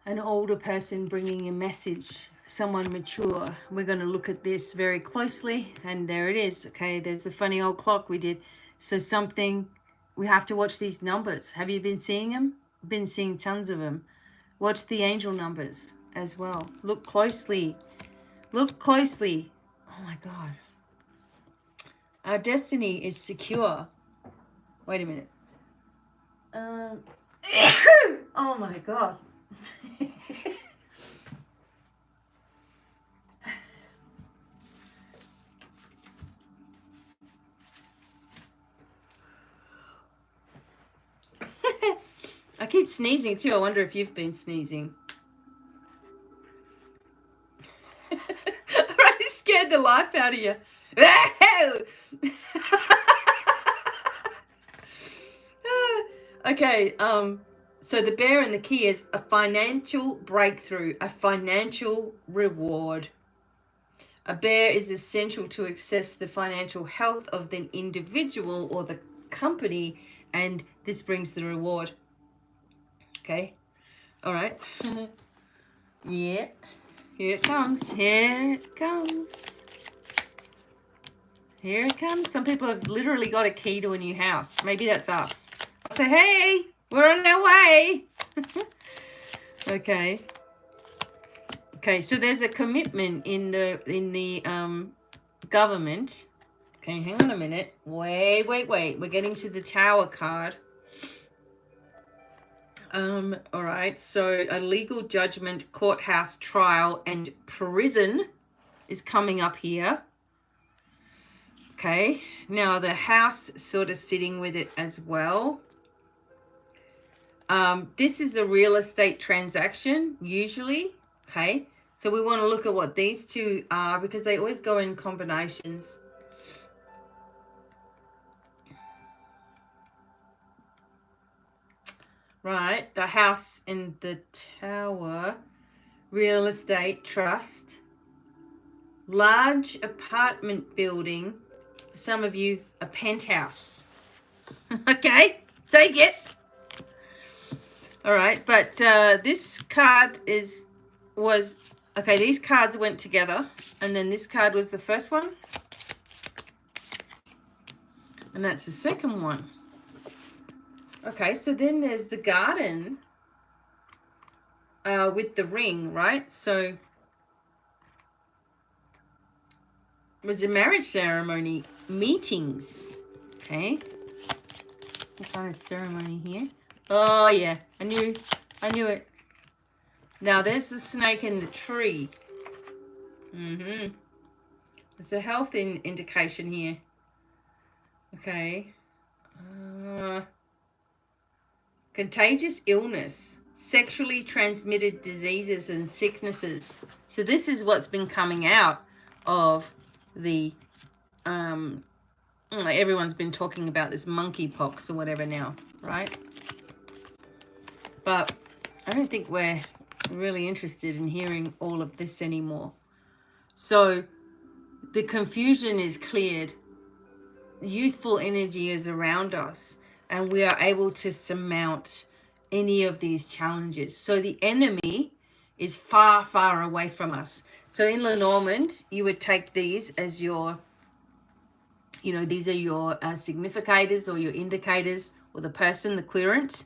An older person bringing a message, someone mature. We're going to look at this very closely, and there it is. Okay, there's the funny old clock we did. So something, we have to watch these numbers. Have you been seeing them? I've been seeing tons of them. Watch the angel numbers as well. Look closely. Look closely. Oh my God. Our destiny is secure. Wait a minute. Oh my God. I keep sneezing too. I wonder if you've been sneezing. I already scared the life out of you. Okay, so the bear and the key is a financial breakthrough, a financial reward. A bear is essential to assess the financial health of the individual or the company, and this brings the reward. Okay, all right. Yeah, here it comes, here it comes. Here it comes. Some people have literally got a key to a new house. Maybe that's us. I'll say, hey, we're on our way. Okay. Okay, so there's a commitment in the government. Okay, hang on a minute. Wait. We're getting to the Tower card. All right, so a legal judgment, courthouse, trial, and prison is coming up here. Okay, now the house sort of sitting with it as well. This is a real estate transaction, usually. Okay, so we want to look at what these two are because they always go in combinations. Right, the house and the tower, real estate trust, large apartment building, some of you a penthouse. Okay, take it. All right, but this card was okay, these cards went together, and then this card was the first one, and that's the second one. Okay, so then there's the garden with the ring, right? So it was a marriage ceremony, meetings. Okay, what kind of ceremony here? Oh yeah, I knew it. Now there's the snake in the tree. It's a health indication here. Okay. Contagious illness, sexually transmitted diseases and sicknesses. So this is what's been coming out of the everyone's been talking about this monkeypox or whatever now, right? But I don't think we're really interested in hearing all of this anymore. So the confusion is cleared. Youthful energy is around us, and we are able to surmount any of these challenges. So the enemy is far, far away from us. So in Lenormand, you would take these as your, these are your significators or your indicators, or the person, the querent,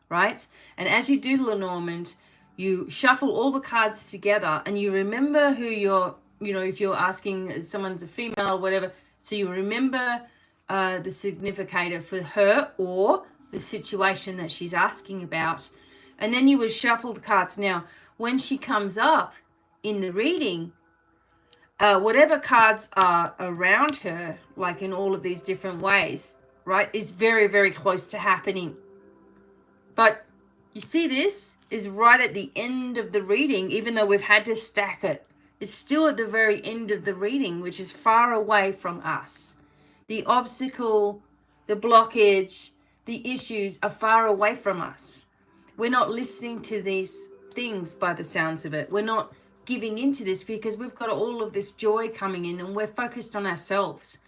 right? And as you do Lenormand, you shuffle all the cards together, and you remember who you're, if you're asking someone's a female or whatever, so you remember the significator for her or the situation that she's asking about. And then you would shuffle the cards. Now, when she comes up in the reading, whatever cards are around her, like in all of these different ways, right, is very, very close to happening. But you see, this is right at the end of the reading, even though we've had to stack it. It's still at the very end of the reading, which is far away from us. The obstacle, the blockage, the issues are far away from us. We're not listening to these things by the sounds of it. We're not giving into this because we've got all of this joy coming in and we're focused on ourselves,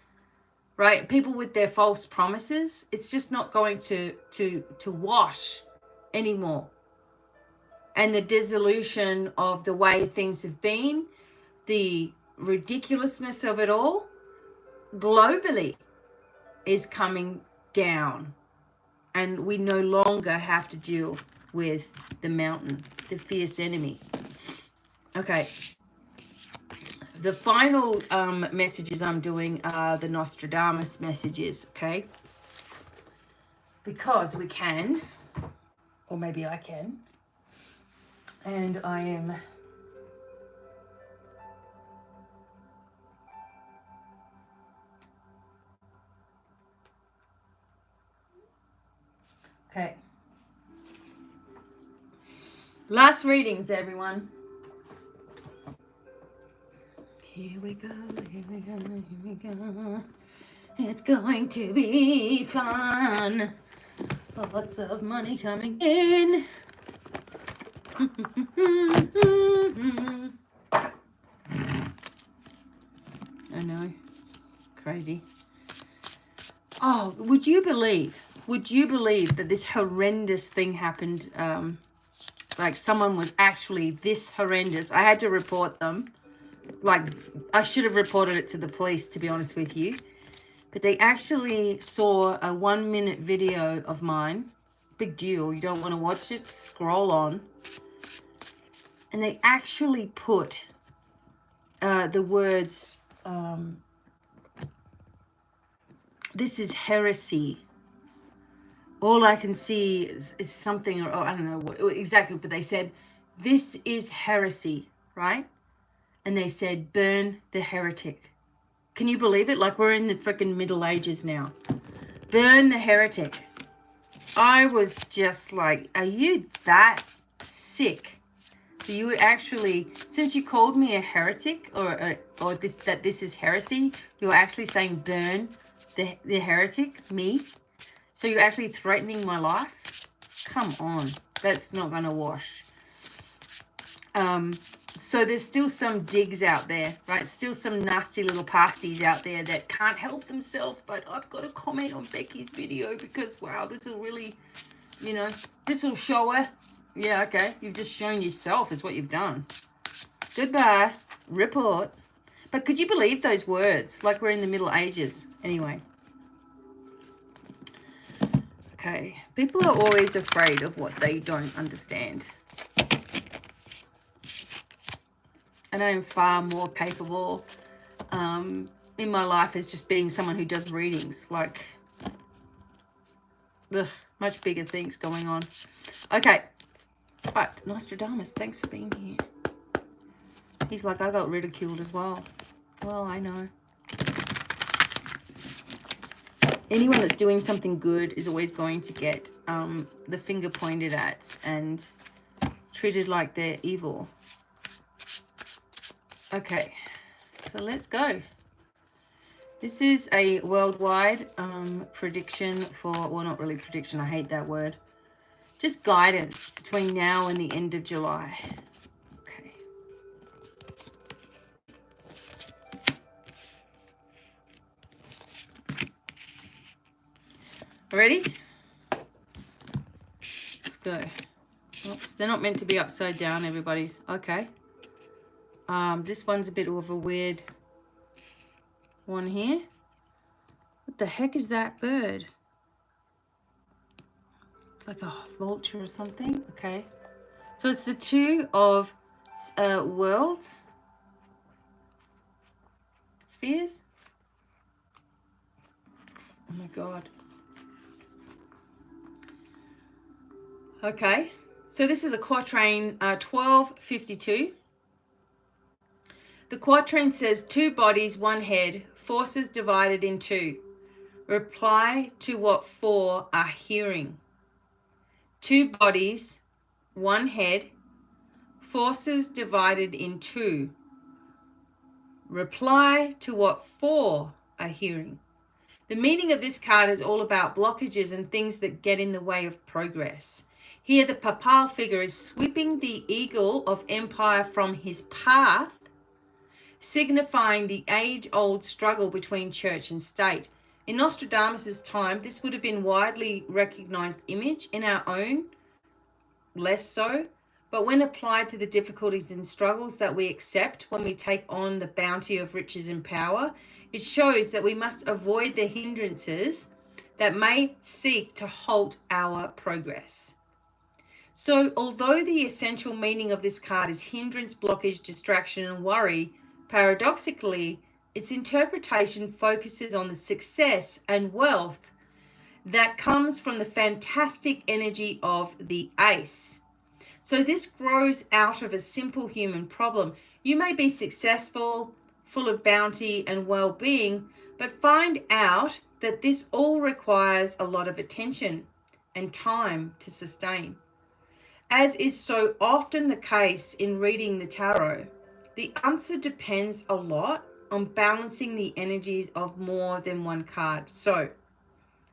right? People with their false promises, it's just not going to wash anymore. And the dissolution of the way things have been, the ridiculousness of it all, globally is coming down. And we no longer have to deal with the mountain, the fierce enemy. Okay. The final messages I'm doing are the Nostradamus messages, okay? Because we can, or maybe I can, and I am... Okay. Last readings, everyone. Here we go, here we go, here we go. It's going to be fun. Lots of money coming in. I know. Crazy. Oh, would you believe that this horrendous thing happened? Like someone was actually this horrendous. I had to report them. Like, I should have reported it to the police, to be honest with you. But they actually saw a 1-minute video of mine. Big deal. You don't want to watch it? Scroll on. And they actually put the words, this is heresy. All I can see is something, or I don't know what exactly, but they said, this is heresy, right? And they said, burn the heretic. Can you believe it? Like, we're in the freaking Middle Ages now. Burn the heretic. I was just like, are you that sick? So you would actually, since you called me a heretic, or this is heresy, you're actually saying burn the heretic, me? So you're actually threatening my life? Come on. That's not going to wash. So there's still some digs out there, right? Still some nasty little pasties out there that can't help themselves. But I've got to comment on Becky's video because, wow, this will really, you know, this will show her. Yeah, okay. You've just shown yourself is what you've done. Goodbye. Report. But could you believe those words? Like we're in the Middle Ages. Anyway. Okay. People are always afraid of what they don't understand. And I am far more capable in my life as just being someone who does readings. Like, much bigger things going on. Okay. But Nostradamus, thanks for being here. He's like, I got ridiculed as well. Well, I know. Anyone that's doing something good is always going to get the finger pointed at and treated like they're evil. Okay, so let's go. This is a worldwide prediction for, well, not really prediction, I hate that word. Just guidance between now and the end of July. Okay. Ready? Let's go. Oops, they're not meant to be upside down, everybody. Okay. This one's a bit of a weird one here. What the heck is that bird? It's like a vulture or something. Okay. So it's the two of worlds. Spheres. Oh my God. Okay. So this is a quatrain 1252. The quatrain says, two bodies, one head, forces divided in two. Reply to what four are hearing. Two bodies, one head, forces divided in two. Reply to what 4 are hearing. The meaning of this card is all about blockages and things that get in the way of progress. Here, the papal figure is sweeping the eagle of empire from his path, signifying the age-old struggle between church and state. In Nostradamus' time, this would have been widely recognized image. In our own, less so. But when applied to the difficulties and struggles that we accept when we take on the bounty of riches and power, it shows that we must avoid the hindrances that may seek to halt our progress. So, although the essential meaning of this card is hindrance, blockage, distraction, and worry, paradoxically, its interpretation focuses on the success and wealth that comes from the fantastic energy of the ace. So this grows out of a simple human problem. You may be successful, full of bounty and well-being, but find out that this all requires a lot of attention and time to sustain. As is so often the case in reading the tarot, the answer depends a lot on balancing the energies of more than one card. So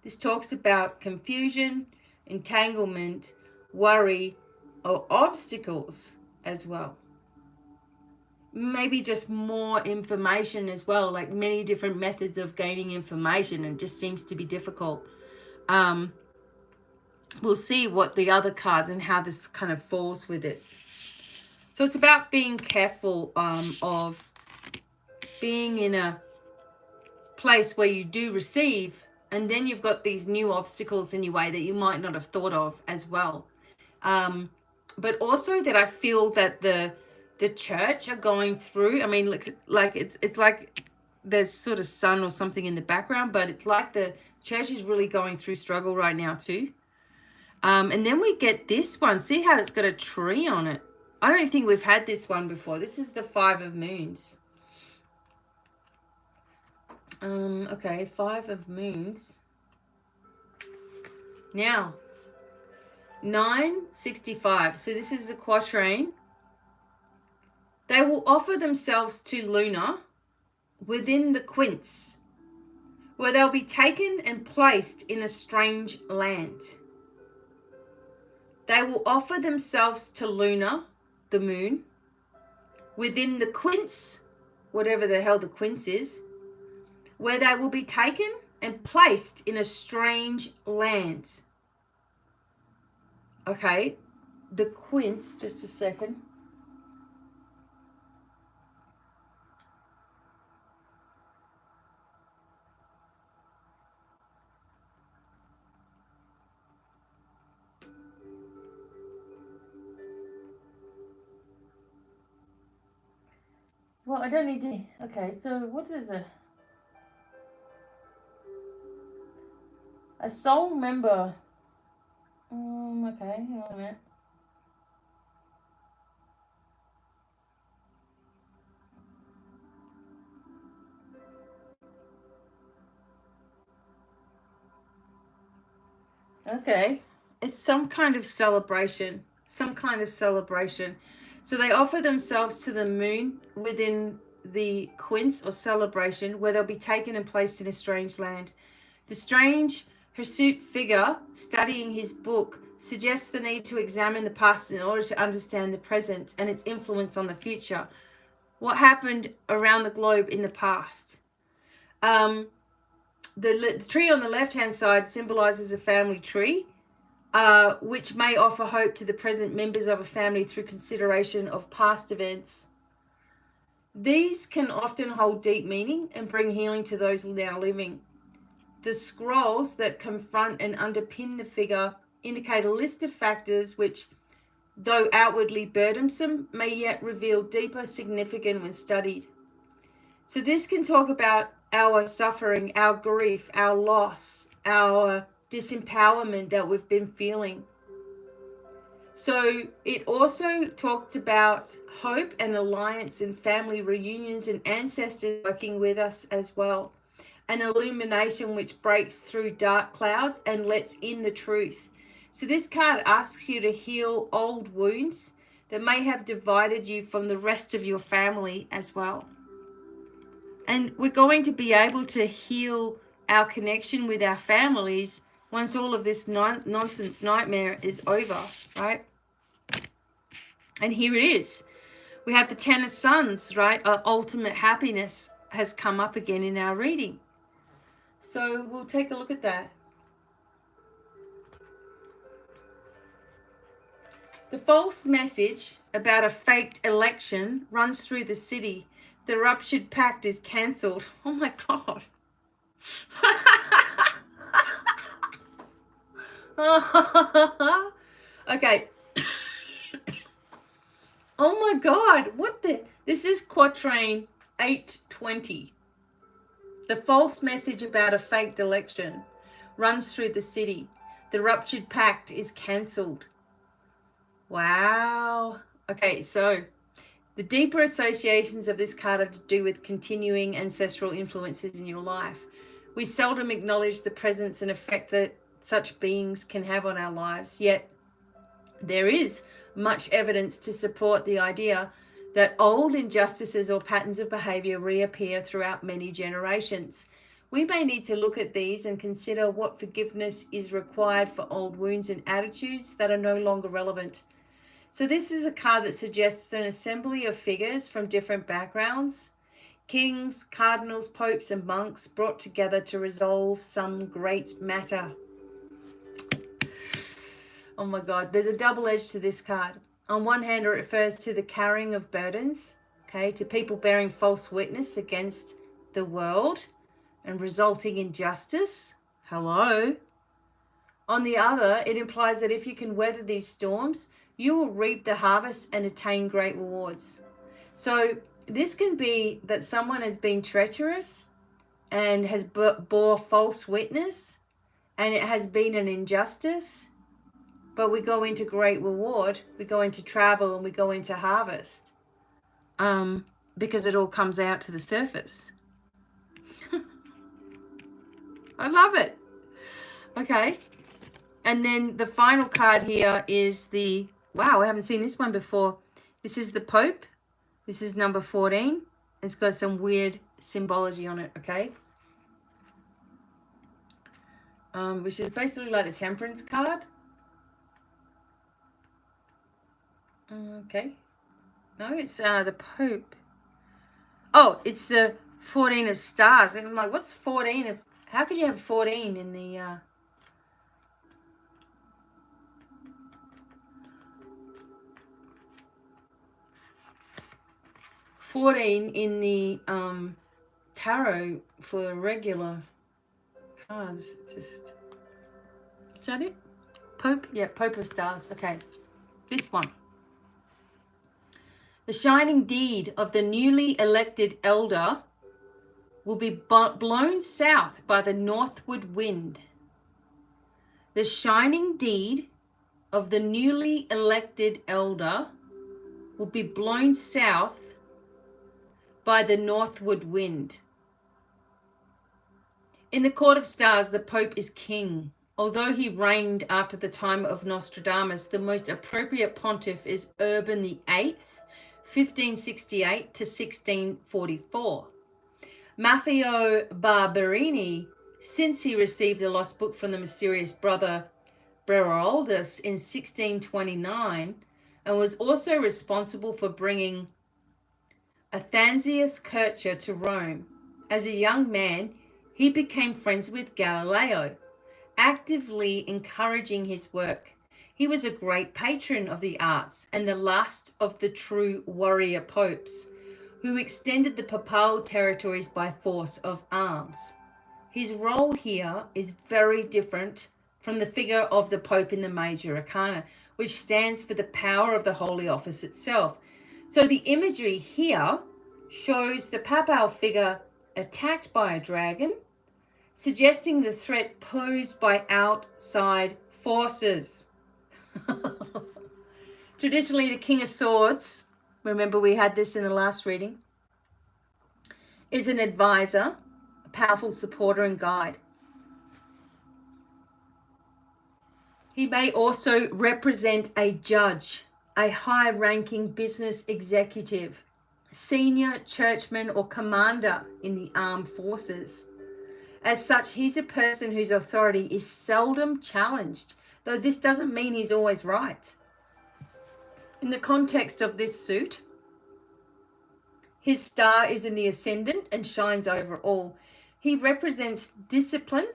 this talks about confusion, entanglement, worry, or obstacles as well. Maybe just more information as well, like many different methods of gaining information, and it just seems to be difficult. We'll see what the other cards and how this kind of falls with it. So it's about being careful of being in a place where you do receive, and then you've got these new obstacles in your way that you might not have thought of as well. But also that I feel that the church are going through, I mean, like it's like there's sort of sun or something in the background, but it's like the church is really going through struggle right now too. And then we get this one. See how it's got a tree on it? I don't think we've had this one before. This is the 5 of Moons. Okay, 5 of Moons. Now, 965. So this is the quatrain. They will offer themselves to Luna within the quince, where they'll be taken and placed in a strange land. They will offer themselves to Luna, the moon, within the quince, whatever the hell the quince is, where they will be taken and placed in a strange land. Okay, the quince, just a second. Well, I don't need to. Okay, so what is a soul member? Okay, hang on a minute. Okay, it's some kind of celebration. Some kind of celebration. So they offer themselves to the moon within the quince or celebration, where they'll be taken and placed in a strange land. The strange hirsute figure studying his book suggests the need to examine the past in order to understand the present and its influence on the future. What happened around the globe in the past? The tree on the left-hand side symbolizes a family tree, which may offer hope to the present members of a family through consideration of past events. These can often hold deep meaning and bring healing to those now living. The scrolls that confront and underpin the figure indicate a list of factors which, though outwardly burdensome, may yet reveal deeper significance when studied. So this can talk about our suffering, our grief, our loss, our disempowerment that we've been feeling. So it also talked about hope and alliance and family reunions and ancestors working with us as well. An illumination which breaks through dark clouds and lets in the truth. So this card asks you to heal old wounds that may have divided you from the rest of your family as well. And we're going to be able to heal our connection with our families once all of this nonsense nightmare is over, right? And here it is. We have the Ten of Sons, right? Our ultimate happiness has come up again in our reading. So we'll take a look at that. The false message about a faked election runs through the city. The ruptured pact is cancelled. Oh my God. Okay. Oh my God. What the? This is quatrain 820. The false message about a faked election runs through the city. The ruptured pact is cancelled. Wow. Okay, so the deeper associations of this card are to do with continuing ancestral influences in your life. We seldom acknowledge the presence and effect that such beings can have on our lives, yet there is much evidence to support the idea that old injustices or patterns of behavior reappear throughout many generations. We may need to look at these and consider what forgiveness is required for old wounds and attitudes that are no longer relevant. So this is a card that suggests an assembly of figures from different backgrounds, kings, cardinals, popes, and monks brought together to resolve some great matter. Oh my God, there's a double edge to this card. On one hand, it refers to the carrying of burdens, okay, to people bearing false witness against the world and resulting in justice. Hello. On the other, it implies that if you can weather these storms, you will reap the harvest and attain great rewards. So this can be that someone has been treacherous and has bore false witness, and it has been an injustice, but we go into great reward, we go into travel, and we go into harvest, because it all comes out to the surface. I love it. Okay. And then the final card here is the, wow, I haven't seen this one before. This is the Pope. This is number 14. It's got some weird symbology on it, okay? Which is basically like the Temperance card. Okay. No, it's the Pope. Oh, it's the 14 of stars. And I'm like, what's 14 of, how could you have 14 in the... 14 in the tarot for the regular cards. Just, is that it? Pope? Yeah, Pope of Stars. Okay, this one. The shining deed of the newly elected elder will be blown south by the northward wind. The shining deed of the newly elected elder will be blown south by the northward wind. In the Court of Stars, the Pope is king. Although he reigned after the time of Nostradamus, the most appropriate pontiff is Urban VIII, 1568 to 1644. Maffeo Barberini, since he received the lost book from the mysterious brother Berardus in 1629, and was also responsible for bringing Athanasius Kircher to Rome. As a young man, he became friends with Galileo, actively encouraging his work. He was a great patron of the arts and the last of the true warrior popes, who extended the papal territories by force of arms. His role here is very different from the figure of the Pope in the Major Arcana, which stands for the power of the Holy Office itself. So the imagery here shows the papal figure attacked by a dragon, suggesting the threat posed by outside forces. Traditionally, the King of Swords, remember we had this in the last reading, is an advisor, a powerful supporter and guide. He may also represent a judge, a high-ranking business executive senior churchman or commander in the armed forces. As such, he's a person whose authority is seldom challenged, though this doesn't mean he's always right. In the context of this suit, his star is in the ascendant and shines over all. He represents discipline,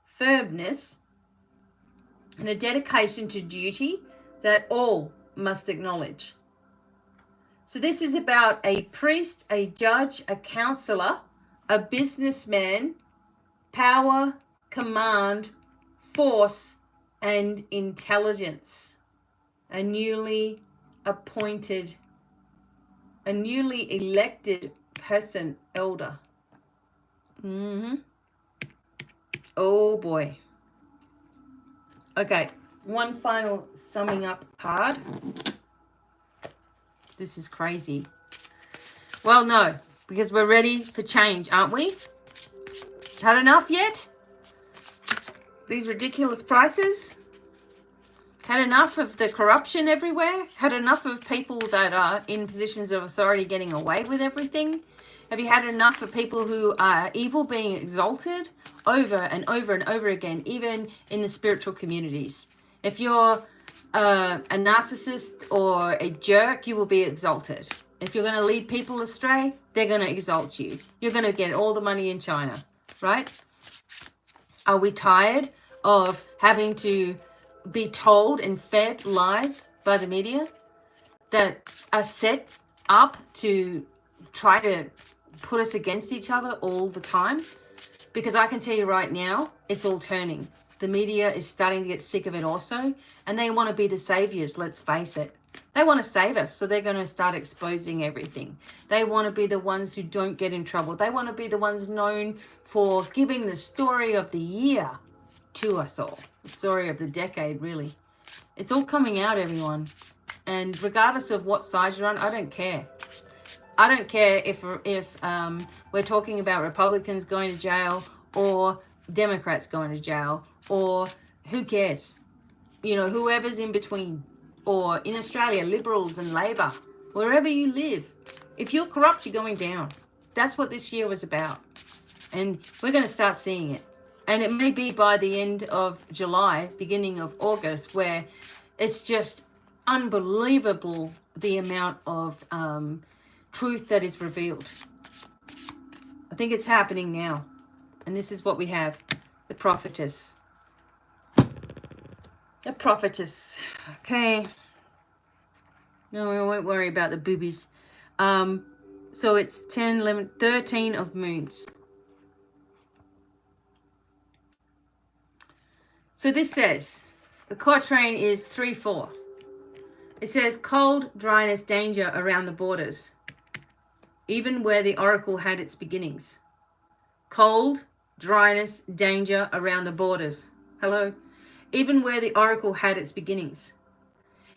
firmness, and a dedication to duty that all must acknowledge. So this is about a priest, a judge, a counselor, a businessman, power, command, force, and intelligence. A newly appointed, a newly elected person, elder. Oh boy. Okay, one final summing up card. This is crazy. Well, no, because we're ready for change, aren't we? Had enough yet? These ridiculous prices? Had enough of the corruption everywhere? Had enough of people that are in positions of authority getting away with everything? Have you had enough of people who are evil being exalted over and over and over again, even in the spiritual communities? If you're a narcissist or a jerk, you will be exalted. If you're going to lead people astray, they're going to exalt you. You're going to get all the money in China, right? Are we tired of having to be told and fed lies by the media that are set up to try to put us against each other all the time? Because I can tell you right now, it's all turning. The media is starting to get sick of it also, and they want to be the saviors, let's face it. They want to save us, so they're going to start exposing everything. They want to be the ones who don't get in trouble. They want to be the ones known for giving the story of the year to us all. The story of the decade, really. It's all coming out, everyone. And regardless of what side you're on, I don't care. I don't care if we're talking about Republicans going to jail or Democrats going to jail, or who cares? You know, whoever's in between. Or in Australia, Liberals and Labor, wherever you live. If you're corrupt, you're going down. That's what this year was about. And we're going to start seeing it. And it may be by the end of July, beginning of August, where it's just unbelievable the amount of truth that is revealed. I think it's happening now. And this is what we have. The prophetess. The prophetess. Okay. No, we won't worry about the boobies. So it's 10, 11, 13 of moons. So this says, the quatrain is 3-4. It says, cold, dryness, danger around the borders, even where the oracle had its beginnings. Cold, dryness, danger around the borders. Hello? Even where the oracle had its beginnings.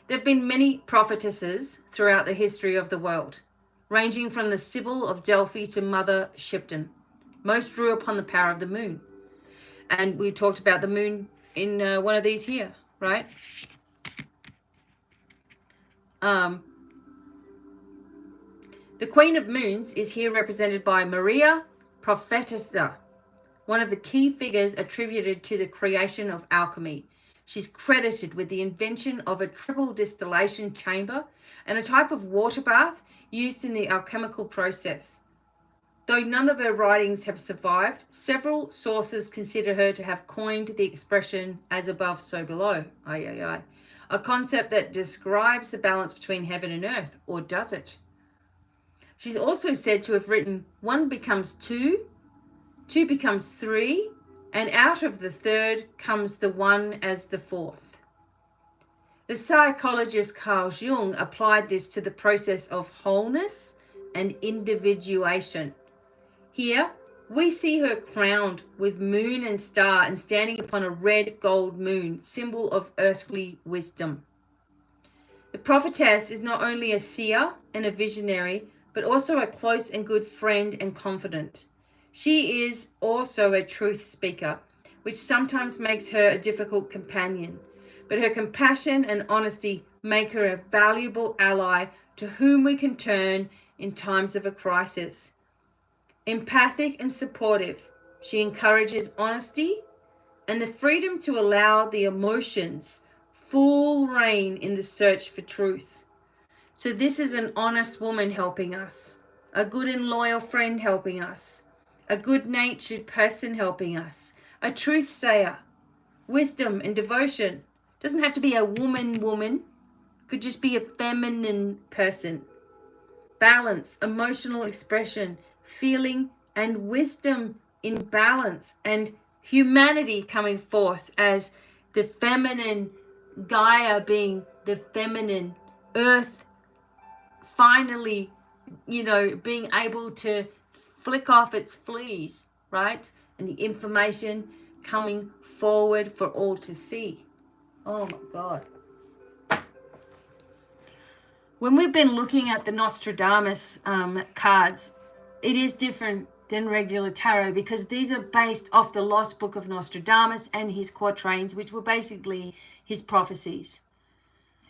There have been many prophetesses throughout the history of the world, ranging from the Sibyl of Delphi to Mother Shipton. Most drew upon the power of the moon. And we talked about the moon in one of these here, right? The Queen of Moons is here represented by Maria Prophetessa, one of the key figures attributed to the creation of alchemy. She's credited with the invention of a triple distillation chamber and a type of water bath used in the alchemical process. Though none of her writings have survived, several sources consider her to have coined the expression as above, so below, a concept that describes the balance between heaven and earth, or does it? She's also said to have written, 1 becomes 2, 2 becomes 3, and out of the third comes the one as the fourth. The psychologist Carl Jung applied this to the process of wholeness and individuation. Here, we see her crowned with moon and star and standing upon a red gold moon, symbol of earthly wisdom. The prophetess is not only a seer and a visionary, but also a close and good friend and confidant. She is also a truth speaker, which sometimes makes her a difficult companion. But her compassion and honesty make her a valuable ally to whom we can turn in times of a crisis. Empathic and supportive, she encourages honesty and the freedom to allow the emotions full reign in the search for truth. So this is an honest woman helping us, a good and loyal friend helping us, a good-natured person helping us, a truth sayer, wisdom and devotion. Doesn't have to be a woman, could just be a feminine person. Balance, emotional expression, feeling and wisdom in balance, and humanity coming forth as the feminine, Gaia being the feminine, earth finally, being able to flick off its fleas, right? And the information coming forward for all to see. Oh my God. When we've been looking at the Nostradamus cards, it is different than regular tarot because these are based off the Lost Book of Nostradamus and his quatrains, which were basically his prophecies.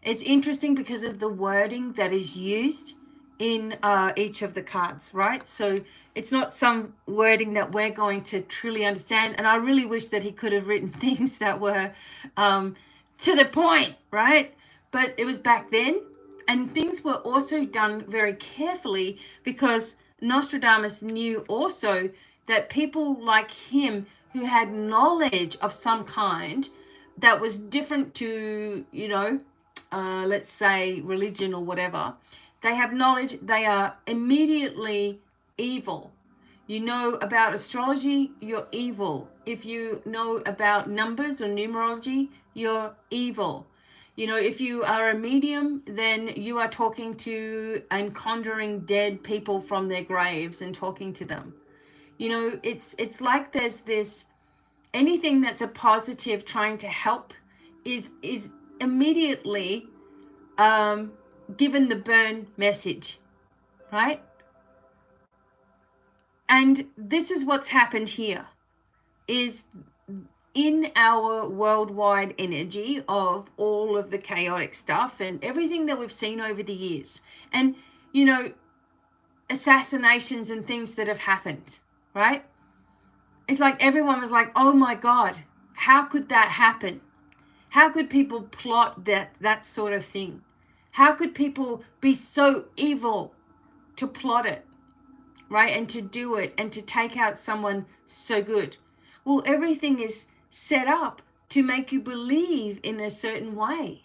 It's interesting because of the wording that is used in each of the cards, right? So it's not some wording that we're going to truly understand. And I really wish that he could have written things that were to the point, right? But it was back then. And things were also done very carefully because Nostradamus knew also that people like him who had knowledge of some kind that was different to, let's say religion or whatever, they have knowledge, they are immediately evil. You know about astrology, you're evil. If you know about numbers or numerology, you're evil. If you are a medium, then you are talking to and conjuring dead people from their graves and talking to them. It's like there's this, anything that's a positive trying to help is immediately given the burn message, right? And this is what's happened here, is in our worldwide energy of all of the chaotic stuff and everything that we've seen over the years. And, assassinations and things that have happened, right? It's like everyone was like, oh my God, how could that happen? How could people plot that sort of thing? How could people be so evil to plot it, right? And to do it and to take out someone so good? Well, everything is set up to make you believe in a certain way.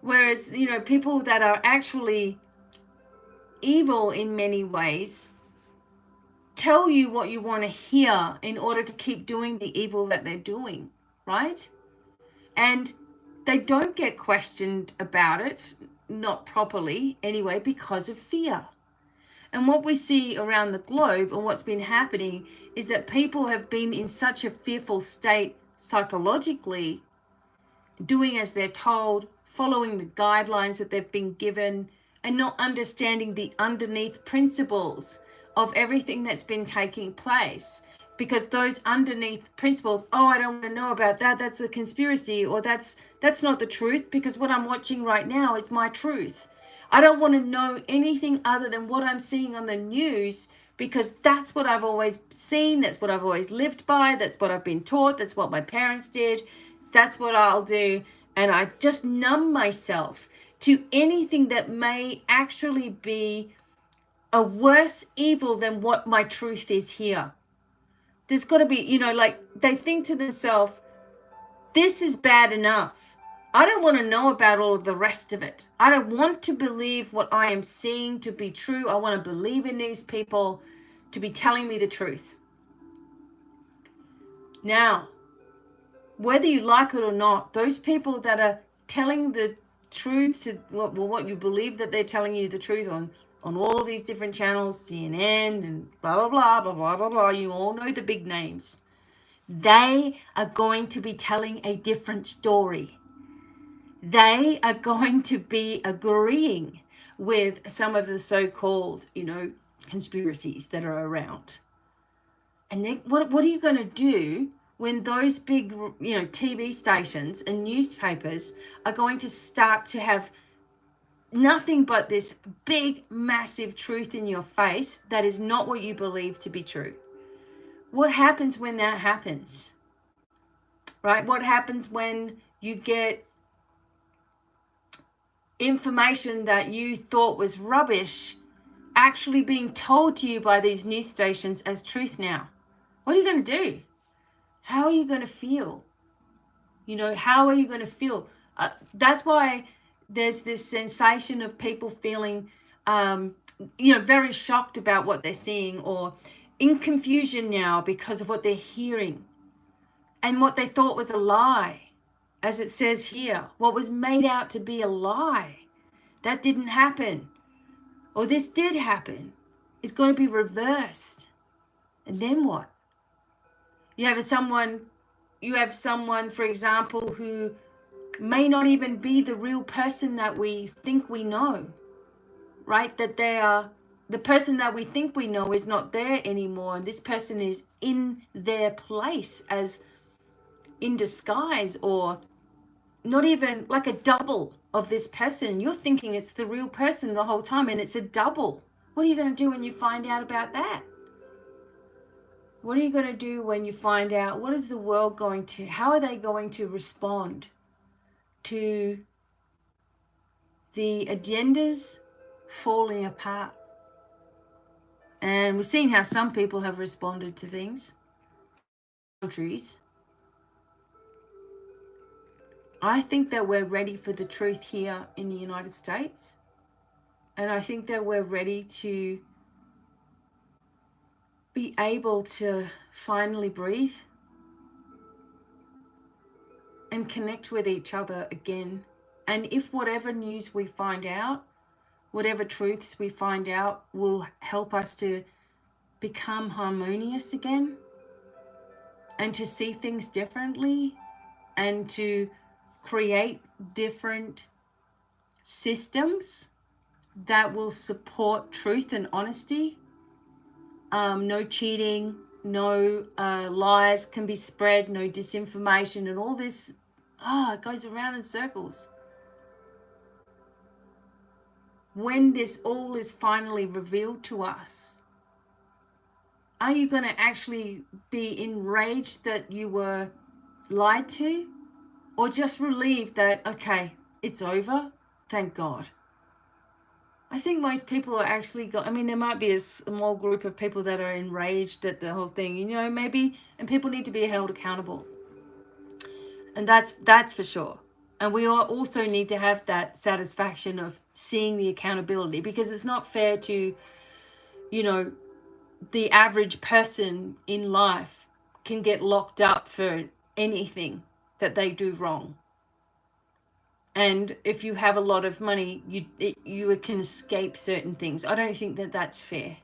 Whereas, people that are actually evil in many ways tell you what you want to hear in order to keep doing the evil that they're doing, right? And they don't get questioned about it, not properly anyway, because of fear. And what we see around the globe and what's been happening is that people have been in such a fearful state psychologically, doing as they're told, following the guidelines that they've been given, and not understanding the underneath principles of everything that's been taking place. Because those underneath principles, I don't want to know about that, that's a conspiracy, or that's not the truth, because what I'm watching right now is my truth. I don't want to know anything other than what I'm seeing on the news, because that's what I've always seen, that's what I've always lived by, that's what I've been taught, that's what my parents did, that's what I'll do. And I just numb myself to anything that may actually be a worse evil than what my truth is here. There's got to be, they think to themselves, this is bad enough. I don't want to know about all of the rest of it. I don't want to believe what I am seeing to be true. I want to believe in these people to be telling me the truth. Now, whether you like it or not, those people that are telling the truth to what you believe that they're telling you the truth on all these different channels, CNN and blah, blah, blah, blah, blah, blah, blah, you all know the big names. They are going to be telling a different story. They are going to be agreeing with some of the so-called, conspiracies that are around. And then what are you going to do when those big, TV stations and newspapers are going to start to have nothing but this big, massive truth in your face that is not what you believe to be true. What happens when that happens? Right? What happens when you get information that you thought was rubbish actually being told to you by these news stations as truth now? What are you going to do? How are you going to feel? You know, how are you going to feel? That's why there's this sensation of people feeling, very shocked about what they're seeing, or in confusion now because of what they're hearing and what they thought was a lie. As it says here, what was made out to be a lie, that didn't happen, or this did happen, is going to be reversed. And then what? You have someone, for example, who may not even be the real person that we think we know, right? That they are, the person that we think we know is not there anymore, and this person is in their place as in disguise, or not even like a double of this person. You're thinking it's the real person the whole time, and it's a double. What are you going to do when you find out about that? What are you going to do when you find out? What is the world going to, how are they going to respond to the agendas falling apart? And we've seen how some people have responded to things. Countries. I think that we're ready for the truth here in the United States. And I think that we're ready to be able to finally breathe and connect with each other again. And if whatever news we find out, whatever truths we find out will help us to become harmonious again, and to see things differently, and to create different systems that will support truth and honesty. No cheating, no lies can be spread, no disinformation, and all this, it goes around in circles. When this all is finally revealed to us, are you going to actually be enraged that you were lied to? Or just relieved that, okay, it's over, thank God? I think most people are actually, there might be a small group of people that are enraged at the whole thing, maybe, and people need to be held accountable. And that's for sure. And we also need to have that satisfaction of seeing the accountability, because it's not fair to, the average person in life can get locked up for anything that they do wrong. And if you have a lot of money, you can escape certain things. I don't think that that's fair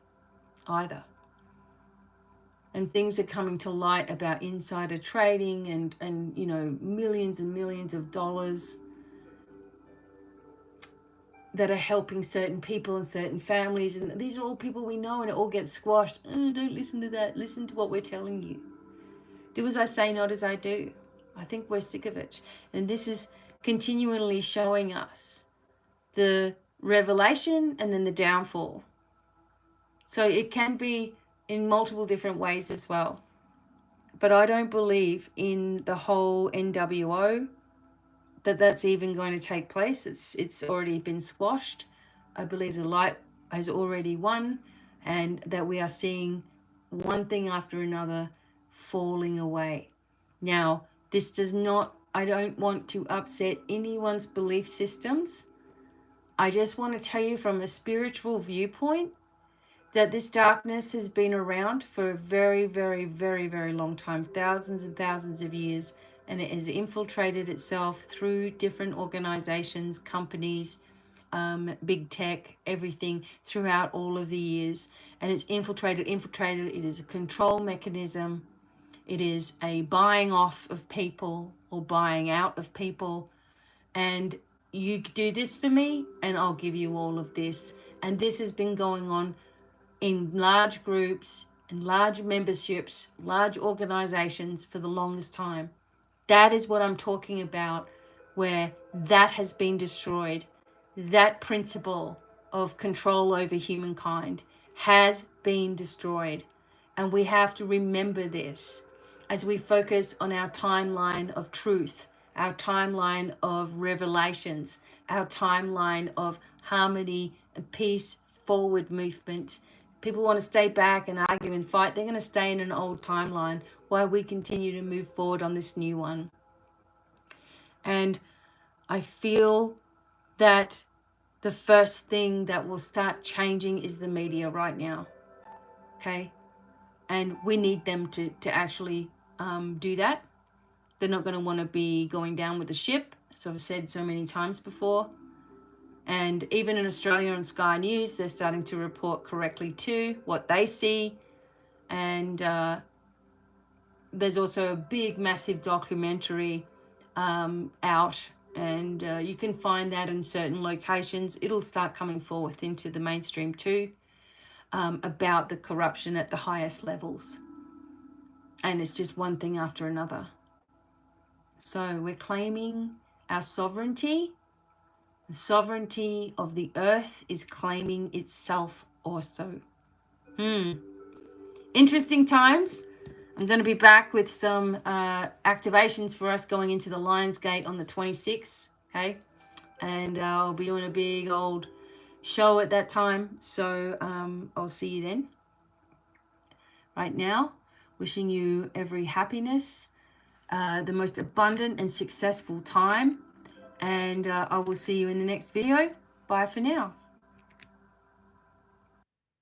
either. And things are coming to light about insider trading and millions and millions of dollars that are helping certain people and certain families. And these are all people we know, and it all gets squashed. Don't listen to that. Listen to what we're telling you. Do as I say, not as I do. I think we're sick of it. And this is continually showing us the revelation and then the downfall. So it can be in multiple different ways as well. But I don't believe in the whole NWO, that's even going to take place. It's already been squashed. I believe the light has already won, and that we are seeing one thing after another falling away. Now, this does not, I don't want to upset anyone's belief systems. I just want to tell you from a spiritual viewpoint that this darkness has been around for a very, very, very, very long time, thousands and thousands of years, and it has infiltrated itself through different organizations, companies, big tech, everything throughout all of the years. And it's infiltrated. It is a control mechanism. It is a buying off of people or buying out of people. And you do this for me and I'll give you all of this. And this has been going on in large groups and large memberships, large organizations for the longest time. That is what I'm talking about, where that has been destroyed. that principle of control over humankind has been destroyed. And we have to remember this as we focus on our timeline of truth, our timeline of revelations, our timeline of harmony and peace, forward movement. People want to stay back and argue and fight. They're going to stay in an old timeline while we continue to move forward on this new one. And I feel that the first thing that will start changing is the media right now. Okay? And we need them to actually do that. They're not going to want to be going down with the ship, as I've said so many times before. And even in Australia on Sky News, they're starting to report correctly too, what they see. And there's also a big, massive documentary out. And you can find that in certain locations. It'll start coming forth into the mainstream too, about the corruption at the highest levels. And it's just one thing after another. So we're claiming our sovereignty. The sovereignty of the earth is claiming itself also. Interesting times. I'm going to be back with some activations for us going into the Lion's Gate on the 26th. Okay. And I'll be doing a big old show at that time. So I'll see you then. Right now, wishing you every happiness, the most abundant and successful time. And I will see you in the next video. Bye for now.